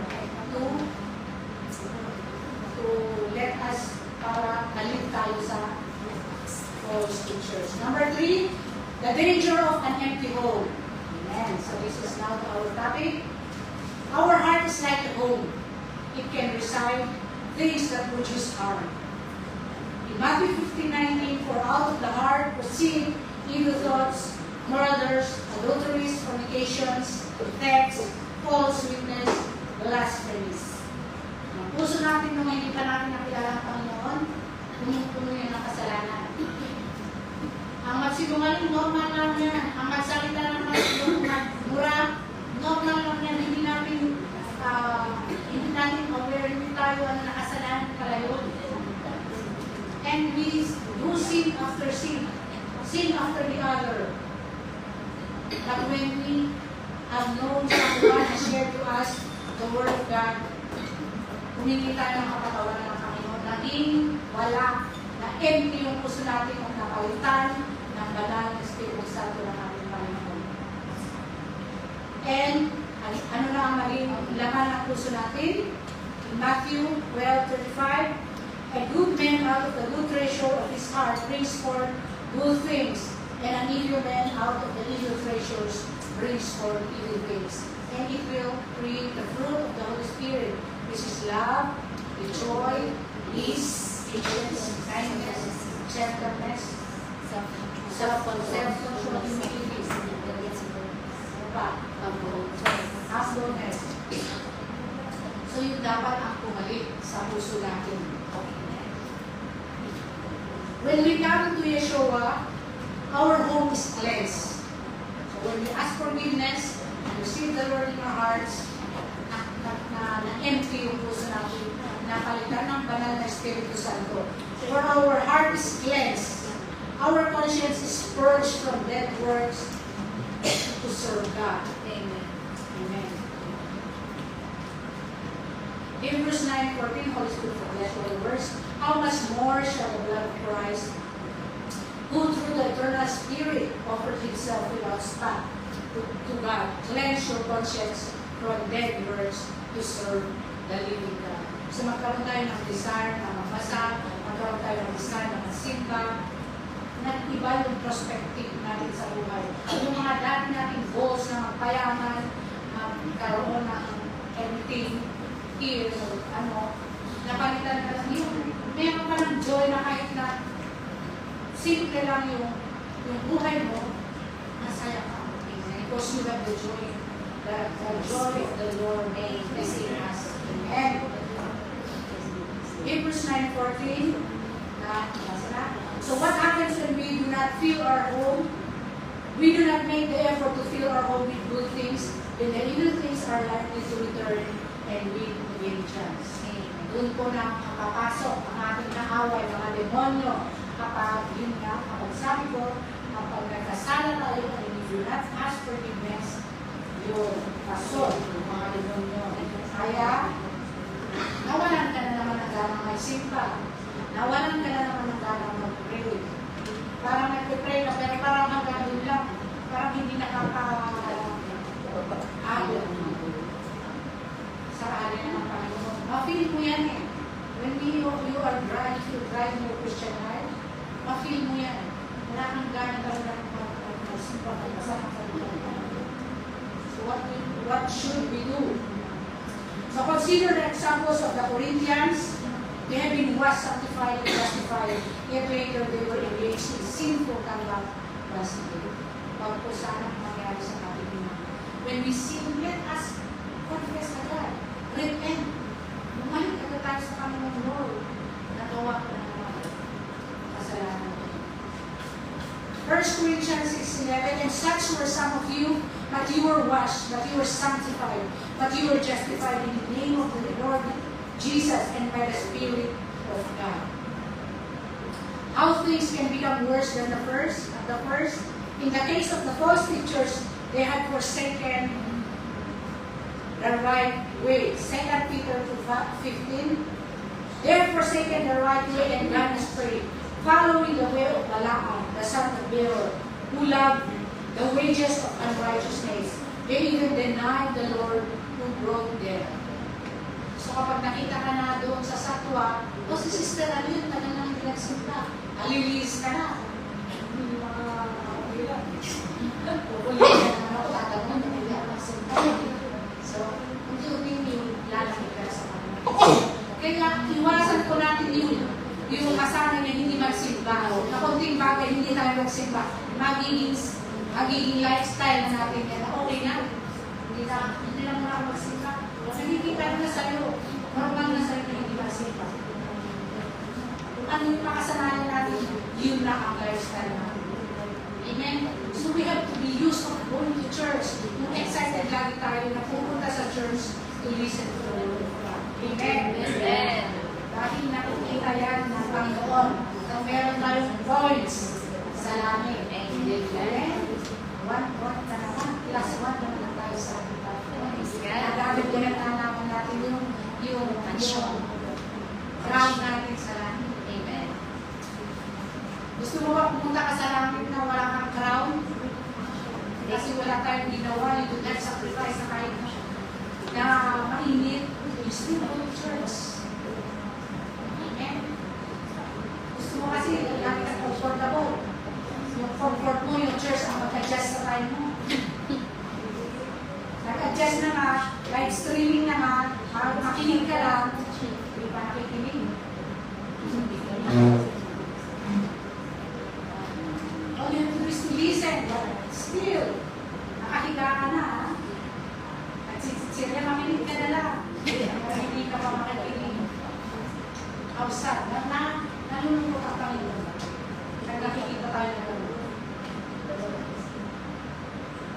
to let us para nalit tayo sa false teachers. Number 3, the danger of an empty home. Amen. So this is now our topic. Our heart is like a home. It can receive things that produce harm. In Matthew 15:19, for out of the heart proceed evil thoughts, murders, adulteries, fornications, thefts, false witness, blasphemies. Ang puso natin nung hindi pa natin nakilala ang Panginoon, puno yan ng kasalanan. Ang magsinungaling, normal lang yan. Ang magsalita ng magmura, normal lang yan. Hindi natin aware, hindi tayo ang nakasalanan pala yun. And we do sin after sin after the other. But when we have known someone and shared to us the Word of God, humingi tayo ng kapatawaran ng Panginoon, naging wala, na empty yung puso natin at napalitan ng banal na Espiritu Santo ng ating Panginoon. And ano na ang maging laman ng puso natin? In Matthew 12:35, a good man out of the good treasure of his heart brings forth good things, and an evil man out of the evil treasures brings forth evil things. And it will create the fruit of the Holy Spirit, which is love, joy, peace, patience, kindness, gentleness, self-control, humility, humbleness. So yung dapat ang pumalik sa puso natin. When we come to Yeshua, our home is cleansed. So when we ask forgiveness and receive the Lord in our hearts, na-empty yung puso natin, napalitan ng banal na Espiritu Santo. For our heart is cleansed, our conscience is purged from dead works to serve God. Amen. Amen. Hebrews 9:14, Holy Spirit of the verse, how much more shall the blood of Christ, who through the eternal Spirit offered himself without spot to God, cleanse your conscience from dead works to serve the living God. So magkaroon tayo ng desire na magbasa, magkaroon tayo ng desire na magsimba, nag-iba yung perspective natin sa buhay. Yung mga dati nating goals na magpayaman, magkaroon ng everything here, napalitan na lang yun. Meron ka ng joy na kahit na simple lang yung buhay mo, masaya ka. Because you have the joy. The joy of the Lord is in us. And Hebrews 9:14, so what happens when we do not fill our home? We do not make the effort to fill our home with good things, then the evil things are likely to return and with vengeance. Doon po na makapasok ang ating naaway, mga demonyo, kapag yun nga, kapag sabi ko, kapag nagkasala tayo, and if you not ask forgiveness, yung pasok, yung mga demonyo. Kaya, nawalan ka na naman ng ganang magsimpa. Nawalan ka na naman ng ganang mag-pray. Parang nag-pray ka, pero parang hanggang doon lang. Parang hindi nakaka-agad sa alin ng Panginoon. Ma-feel mo yan eh. When you are driving, if you drive your Christian life, ma-feel mo yan. Wala kang gana talaga mag-simpa ka kasama sa Panginoon. So what should we do? So consider the examples of the Corinthians. They have been washed, sanctified, and justified. Yet later they were engaged in sinful conduct. Huwag po sana mangyari sa ating mga. When we sin, let us confess agad. Repent. Bumalik agad tayo sa Panginoon Lord. Nagawa ko na naman. Kasalanan. 1 Corinthians 6:11, and such were some of you, but you were washed, but you were sanctified, but you were justified in the name of the Lord Jesus and by the Spirit of God. How things can become worse than the first? In the case of the false teachers, they had forsaken the right way. 2 Peter 2:15. They have forsaken the right way and gone astray, following the way of Balaam, the son of Beor, who love the wages of unrighteousness. They even deny the Lord who brought them. So kapag nakita ka na doon sa satwa, o si Sister ano yun, tagal na hindi nagsimba. Alilis ka na. Hindi mga kapila. Pupulit ka naman ako, tatanong, hindi ako nagsimba. So, unti-unti yung lalaki ka sa kanila. Kaya iwasan po natin yung kasama niya hindi magsimba. Na konting bagay hindi tayo magsimba. Magiging lifestyle na natin yan. Okay na. Hindi na muna magsimba. Nakikita na sa'yo. Normal na sa'yo na hindi magsimba. Kung ano yung makasanayan natin, yun na ang lifestyle natin. Amen? So we have to be used of going to church. Yung excited lagi tayo na pupunta sa church to listen to the word of God. Amen? Amen. Dahil nakikita yan ng Panginoon na meron tayong points sa langit. Amen? One point na naman. Plus one na naman tayo sa ating points. Nagamit ko na nalaman natin yung crown natin sa langit. Amen. Gusto mo ba pumunta ka sa langit na wala kang crown? Kasi wala tayong ginawa, you do not sacrifice na kahit na mainit, you still go to church. Amen? Gusto mo kasi lagi ka comfortable. Yung comfort mo, yung church ang mag-adjust sa time mo. Nag-adjust na nga, live streaming na nga, para makinig ka lang, hindi pa nakikinig. All you have to do is to listen, but still, nakahiga ka na, ha? At sila makinig ka na lang. Kaya hindi ka pa makikinig. Outside, nalulungkot ang Panginoon. Kaya nakikita tayo na lang.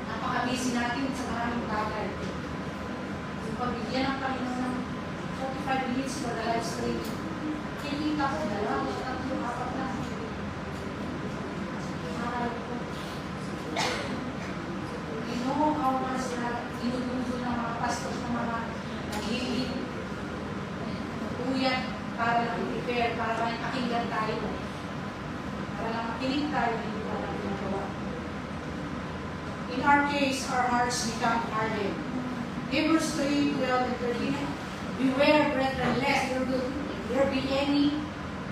Napaka-busy natin sa maraming bagay. Yung pagbigyan ng Panginoon ng 45 minutes for the live stream, kikita ko, 2, 3, 4 na. You know how much na inutundo ng mga pastor ng mga nag-healing, nagpuyat para lang i-prepare, para lang pakinggan tayo. Para lang makinig tayo, hindi pa lang ginagawa. In our case, our hearts become hardened. Hebrews 3:12 and 13, beware, brethren, lest there be any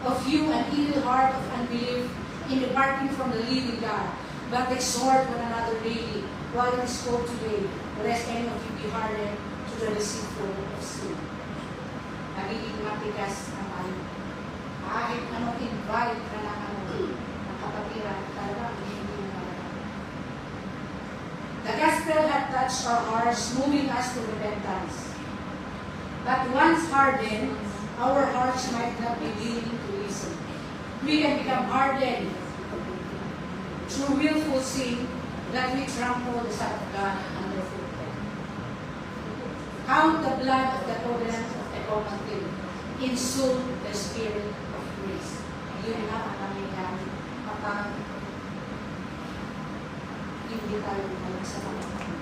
of you an evil heart of unbelief in departing from the living God, but exhort one another daily, while it is called today, lest any of you be hardened to the deceitful of sin. Nagiging matigas ang ano. Kahit anong invite ka ng kapatiran, talaga hindi mo malaman. The gospel had touched our hearts, moving us to repentance. But once hardened, our hearts might not be willing to listen. We can become hardened through willful sin that we trample the Son of God underfoot. Count the blood of the covenant of the covenant, insult the spirit of grace. Yun na ang nangyayari kapag hindi tayo bumalik sa Panginoon.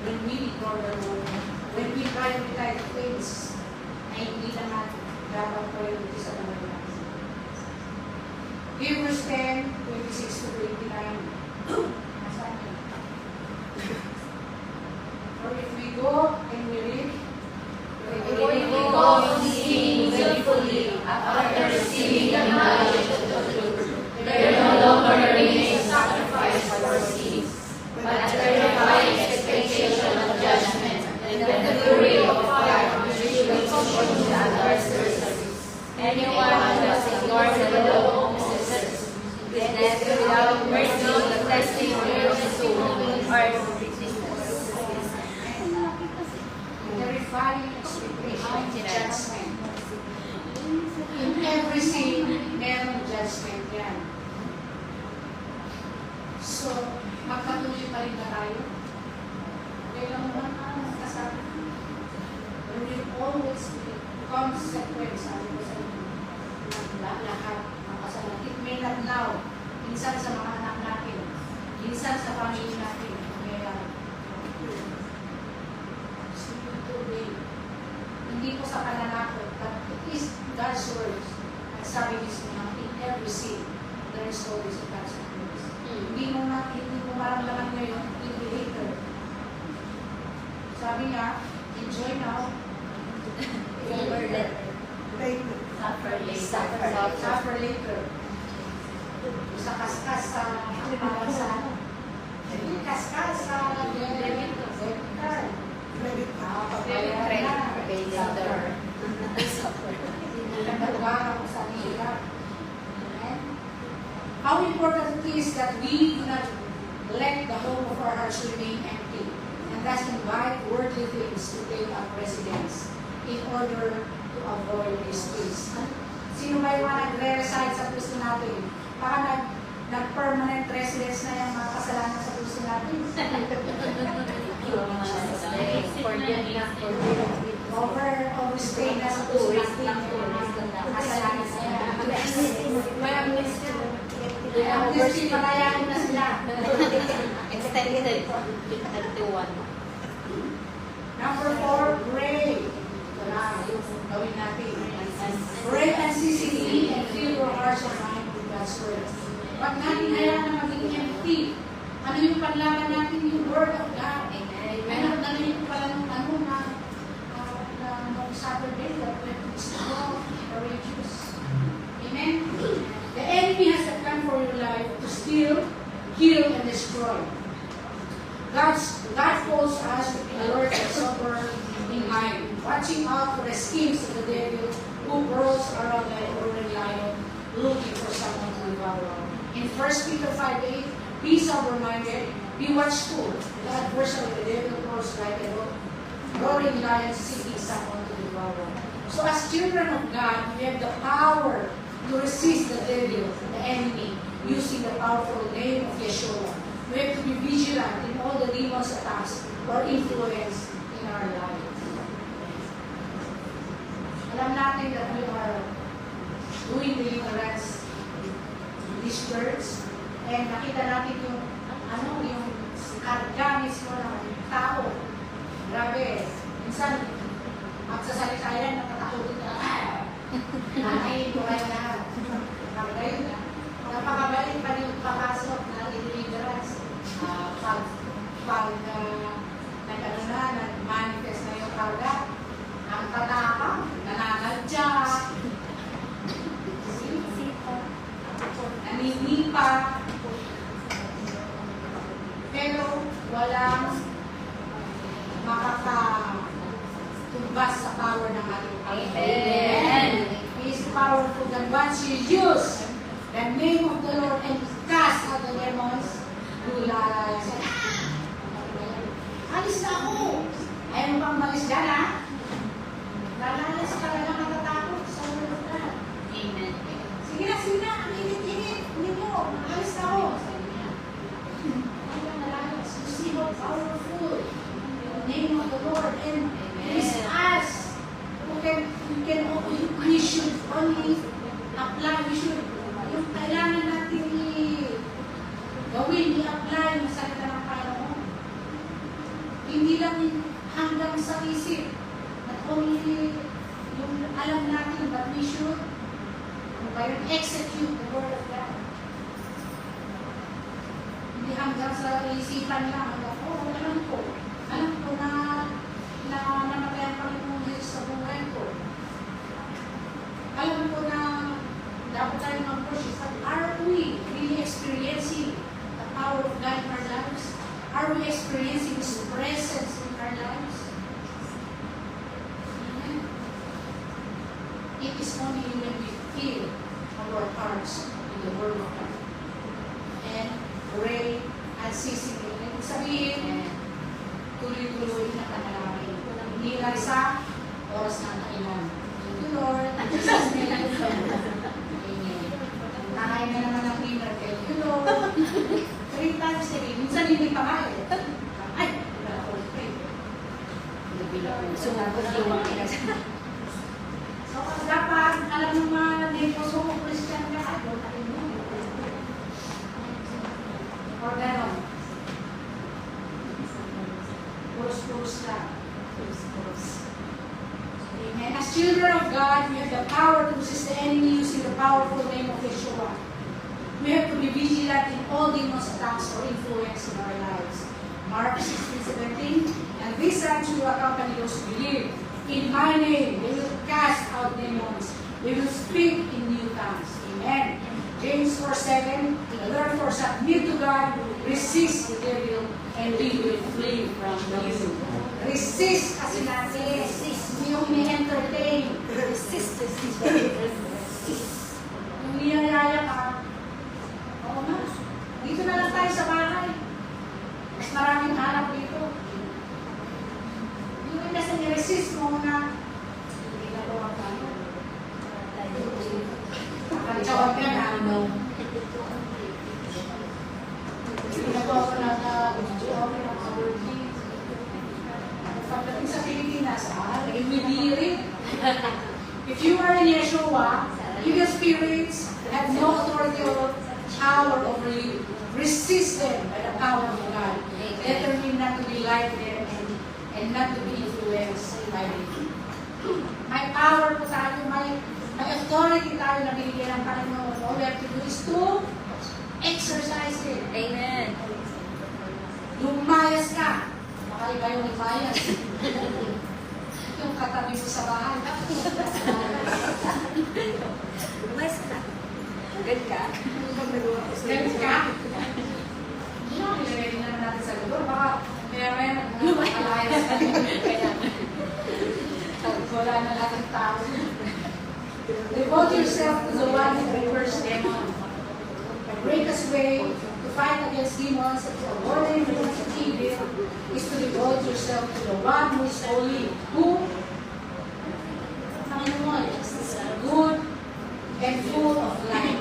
When we ignore the Lord, when we prioritize things na hindi naman dapat priority sa Panginoon. Hebrews 10:26 to 29. Nasaan yun? For if we go and we read, If we go sin willfully after receiving the knowledge of the truth, there no longer remains a sacrifice for sins, but a terrifying expectation of judgment and the fury of fire which will consume the adversaries. Anyone who has ignored the law of Moses, is without mercy the testimony of his soul, or witness. sabi niya, enjoy now. Never let Later. Suffer later. Sa kaskas sa para sa hindi kaskas sa debit card. Credit card. Pagbayaran na. Nagagawa ako sa hirap. Amen? How important it is that we do not let the home of our hearts remain empty and thus invite worldly things to take up residence in order to avoid this space. Sino ba yung mga nagre-reside sa puso natin? Baka nag-permanent residence na yung mga kasalanan sa puso natin. Overstay na sa puso natin yung mga kasalanan sa May amnesty. amnesty, palayanin na sila. Extended 31. Number 4, pray. Wala, yung gawin natin. Pray consistently and fill your hearts and mind with God's word. Huwag natin hayaan na maging empty. Ano yung panlaban natin yung word of God? Amen. Narinig ko pala nung ano na nung Saturday that we have to be strong, courageous. Amen? The enemy has a plan for your life to steal, kill, and destroy. God calls us to be alert and sober in mind, watching out for the schemes of the devil who prowls around like a roaring lion, looking for someone to devour. In 1 Peter 5:8, be sober-minded, be watchful. The adversary of the devil prowls like a roaring lion, seeking someone to devour. So as children of God, we have the power to resist the devil, the enemy, using the powerful name of Yeshua. We have to be vigilant in all the demons' attacks or influence in our lives. Alam natin that we are doing deliverance in this church, and nakita natin yung yung karga mismo ng tao. Grabe. Minsan, magsasalita yan, nakatakutin ka. Nanayin ko kayo lahat. Napakabalik pa yung papasok na deliverance. Pag nag-manifest na yung karga, ang tatapang, nananadya, naninipa, pero walang makakatumbas sa power ng ating Panginoon. Amen. He is powerful that once you use the name of the Lord and cast out the demons, lulalaya siya. Alis na ako! Ayaw pang malis dyan, ha? Lalalas ka lang matatakot sa word of God. Amen. Sige na, ang init-init. Hindi mo, alis na ako. Ayaw nalalas. You see how powerful the name of the Lord. And it is us who we should only apply. Yung kailangan natin gawin, i-apply yung salita ng Panginoon. Hindi lang hanggang sa isip. At only yung alam natin, but we should execute the word of God. Hindi hanggang sa isipan lang. Alam ko na namatay ang Panginoon Jesus sa buhay ko. Alam ko na dapat tayo mag-worship. But are we really experiencing the power of God in our lives? Are we experiencing His presence in our lives? Amen. It is only when we fill our hearts with the Word of God and pray unceasingly. Ibig sabihin, tuloy-tuloy na panalangin. Hindi lang sa oras ng kailan. Thank you, Lord. Jesus name. Amen. Nakain na naman ang dinner. Thank you, Lord. 3 times a day. Minsan hindi pa kaya. Ay, wala ako. Sumabot yung mga pinag- So, dapat, alam mo mga neighbors mo, Christian ka, ayaw na rin mo. Or gano'n. Puros-puros ka. Puros-puros. Amen. As children of God, we have the power to resist the enemy using the powerful name of Yeshua. We have to be vigilant in all demons' attacks or influence in our lives. Mark 16:17. And this signs will my name, they will cast out demons. They will speak in new tongues. Amen. James 4:7, therefore submit to God, resist the devil, and he will flee from you. Resist kasi natin. Hindi yung ini-entertain. Resist. Yung niyayaya ka, oo nga, dito na lang tayo sa bahay. Mas maraming hanap dito. Yung kasi ni-resist mo na, hindi na gawa tayo. Nakalitawag ka na, ano. Ginagawa ko na video, working. Pagdating sa Pilipinas, naging if you are in Yeshua, evil spirits have no authority or power over you. Resist them by the power of God. Determine not to be like them and not to be influenced by them. May power po tayo, may authority tayo na binigyan ng Panginoon. All we have to do is to exercise it. Amen. Lumayas ka. Baka iba yung lumayas. Yung katabi mo sa bahay. Lumayas ka. Good ka? Ganun ka. Hindi na, nilagay naman natin sa lugar. Baka may lumayas ka. Kaya, wala na natin tao. Devote yourself to the one who reverses demon. The greatest way to fight against demons and to avoid the influence of evil is to devote yourself to the one who is holy, who, Panginoon, is good and full of light.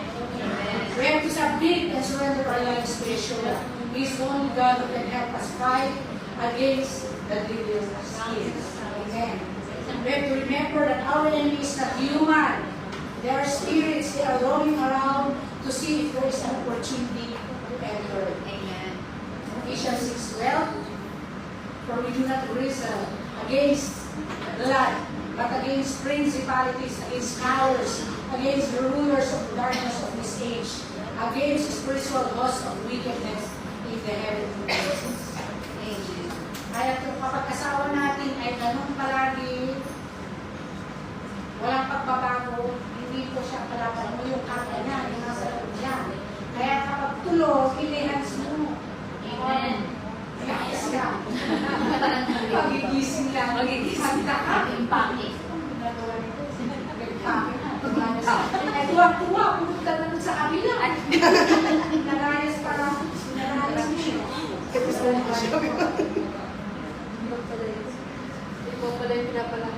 We have to submit and surrender our lives to Yeshua. He is the only God who can help us fight against the devil's schemes. Amen. We have to remember that our enemy is not human. They are spirits. They are roaming around to see if there is an opportunity to enter. Amen. Ephesians 6:12. For we do not wrestle against blood, but against principalities, against powers, against the rulers of the darkness of this age, against the spiritual host of wickedness in the heavenly places. Amen. Kaya kapag kasawa natin ay ganun palagi, walang pagbabago, hindi po siya palaban mo yung kaka niya, yung nasa loob niya. Kaya kapag tulog, ilihans mo. Amen. Ayos ka. Pagigising lang. Magigising. Handa ka. Impake. Ginagawa nito. Nagpake na. Ay, tuwag-tuwa. Pumunta na sa kabila. Nagayas pa lang. Nagayas niya. Tapos na naman siya. Ikaw pala yung pinapala.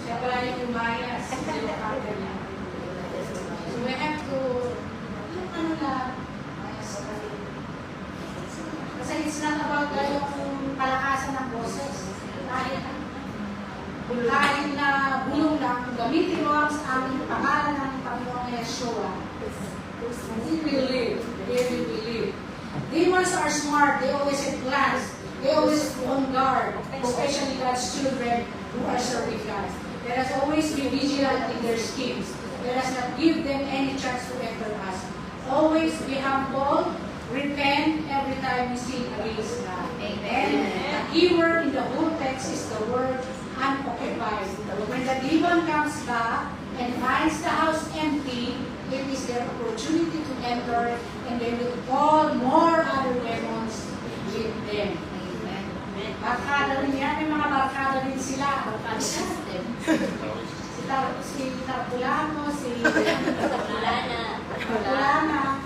Siya pala yung umayas. Yung kaka niya. So we have to, yung ano lang, ayos sa kabila. Kasi it's not about yung palakasan ng boses. Kahit na bulong lang, gamitin mo ang aming pangalan ng Panginoong Yeshua. We will live. They will believe. Demons are smart. They always have plans. They always on guard, especially God's children who are serving God. Let us always be vigilant in their schemes. Let us not give them any chance to enter us. Always be humble. Repent every time we sin against God. Amen. The key word in the whole text is the word unoccupied. When the demon comes back and finds the house empty, it is their opportunity to enter, and they will call more other demons with them. Amen. Barkada rin yan. May mga barkada rin sila. System. Si Tarpulano, si Tapulana. Tarpulana,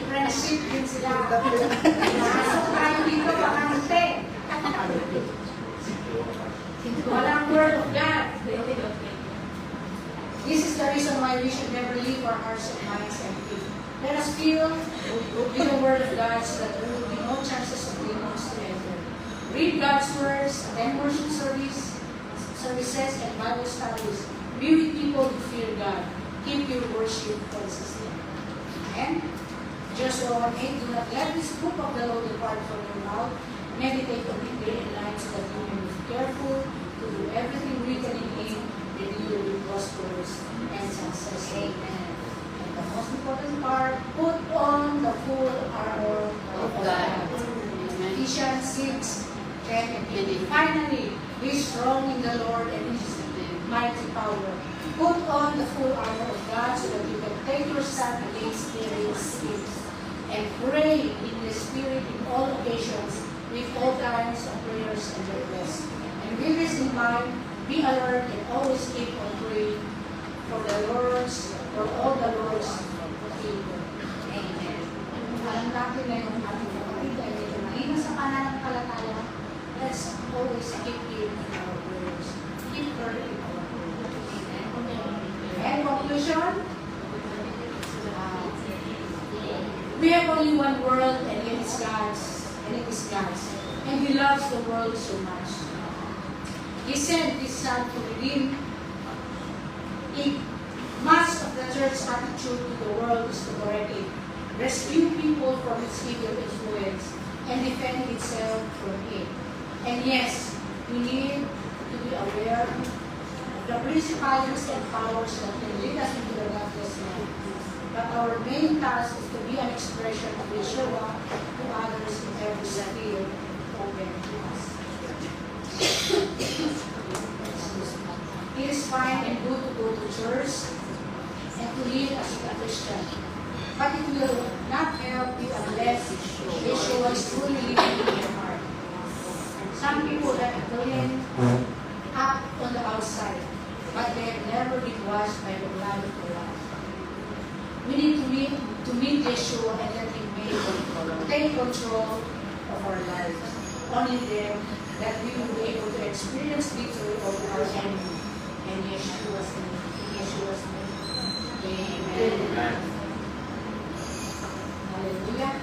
friendship din sila. Pasok tayo dito, pakante. Walang word of God. This is the reason why we should never leave our hearts and minds empty. Let us feel with the word of God so that there will be no chances of demons to enter. Read God's words, attend worship services, and Bible studies. Be with people who fear God. Keep your worship consistent. And Joshua 1:8, do not let this book of the law depart from your mouth. Meditate on it day and night so that you may be careful to do everything written in it, and you will be prosperous and successful. Amen. And the most important part, put on the full armor of God. Ephesians 6:10 and 20. Finally, be strong in the Lord and in His mighty power. Put on the full armor of God so that you can take your stand against various schemes. And pray in the Spirit in all occasions with all kinds of prayers and requests. And with this in mind, be alert and always keep on praying for all the Lord's favor. Amen. Alam natin na yung ating kapatid ay medyo mahina sa pananampalataya. Let's always keep him in our prayers. Keep her in our prayers. And conclusion, we have only one world and it is God's. And He loves the world so much. He sent His Son to redeem it. Much of the church's attitude to the world is to correct it, rescue people from its evil influence, and defend itself from it. And yes, we need to be aware of the principalities and powers that can lead us into the godless life. But our main task is to be an expression of Yeshua to others in every sphere open to us. It is fine and good to go to church and to live as a Christian. But it will not help you unless Yeshua is truly living in your heart. Some people have a clean up on the outside, but they have never been washed by the blood of the Lamb. We need to meet Yeshua and let Him take control of our lives. Only then that we will be able to experience victory over our enemy. And Yeshua's name. Amen. Hallelujah.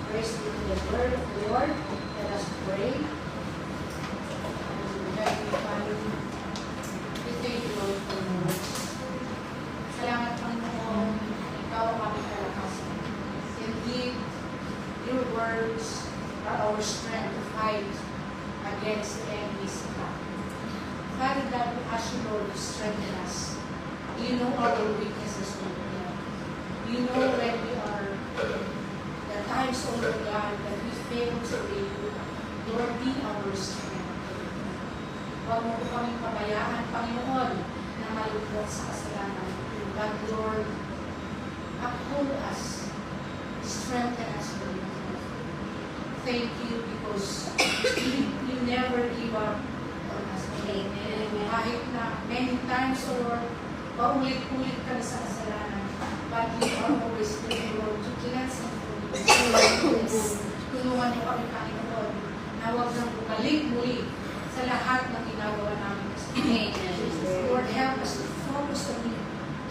Praise be to the word of the Lord. Let us pray. Heavenly Father, we thank you, Lord, for your words. Salamat, Panginoon. Ikaw ang aming kalakasan. Indeed, your words are our strength to fight against the enemy's attack. Father God, we ask you, Lord, to strengthen us. You know our weaknesses, Lord God. You know when we are the times, O Lord God, that we fail to obey you. Lord, be our strength. Huwag mo po kaming pabayaan, Panginoon, na malugod sa kasalanan. But Lord, uphold us, strengthen us, Lord. Thank you because you never give up on us. Amen. Kahit na many times, O Lord, paulit-ulit kami sa kasalanan, but you are always there, Lord, to cleanse and forgive. Tulungan mo kami, Panginoon, na huwag nang bumalik muli sa lahat ng ginagawa namin. Amen. Lord, help us to focus on you,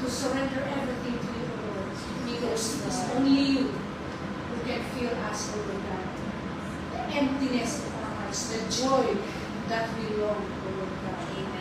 to surrender everything to you, Lord, because it is only you who can fill us, Lord God. The emptiness of our hearts, the joy that we long, Lord God. Amen.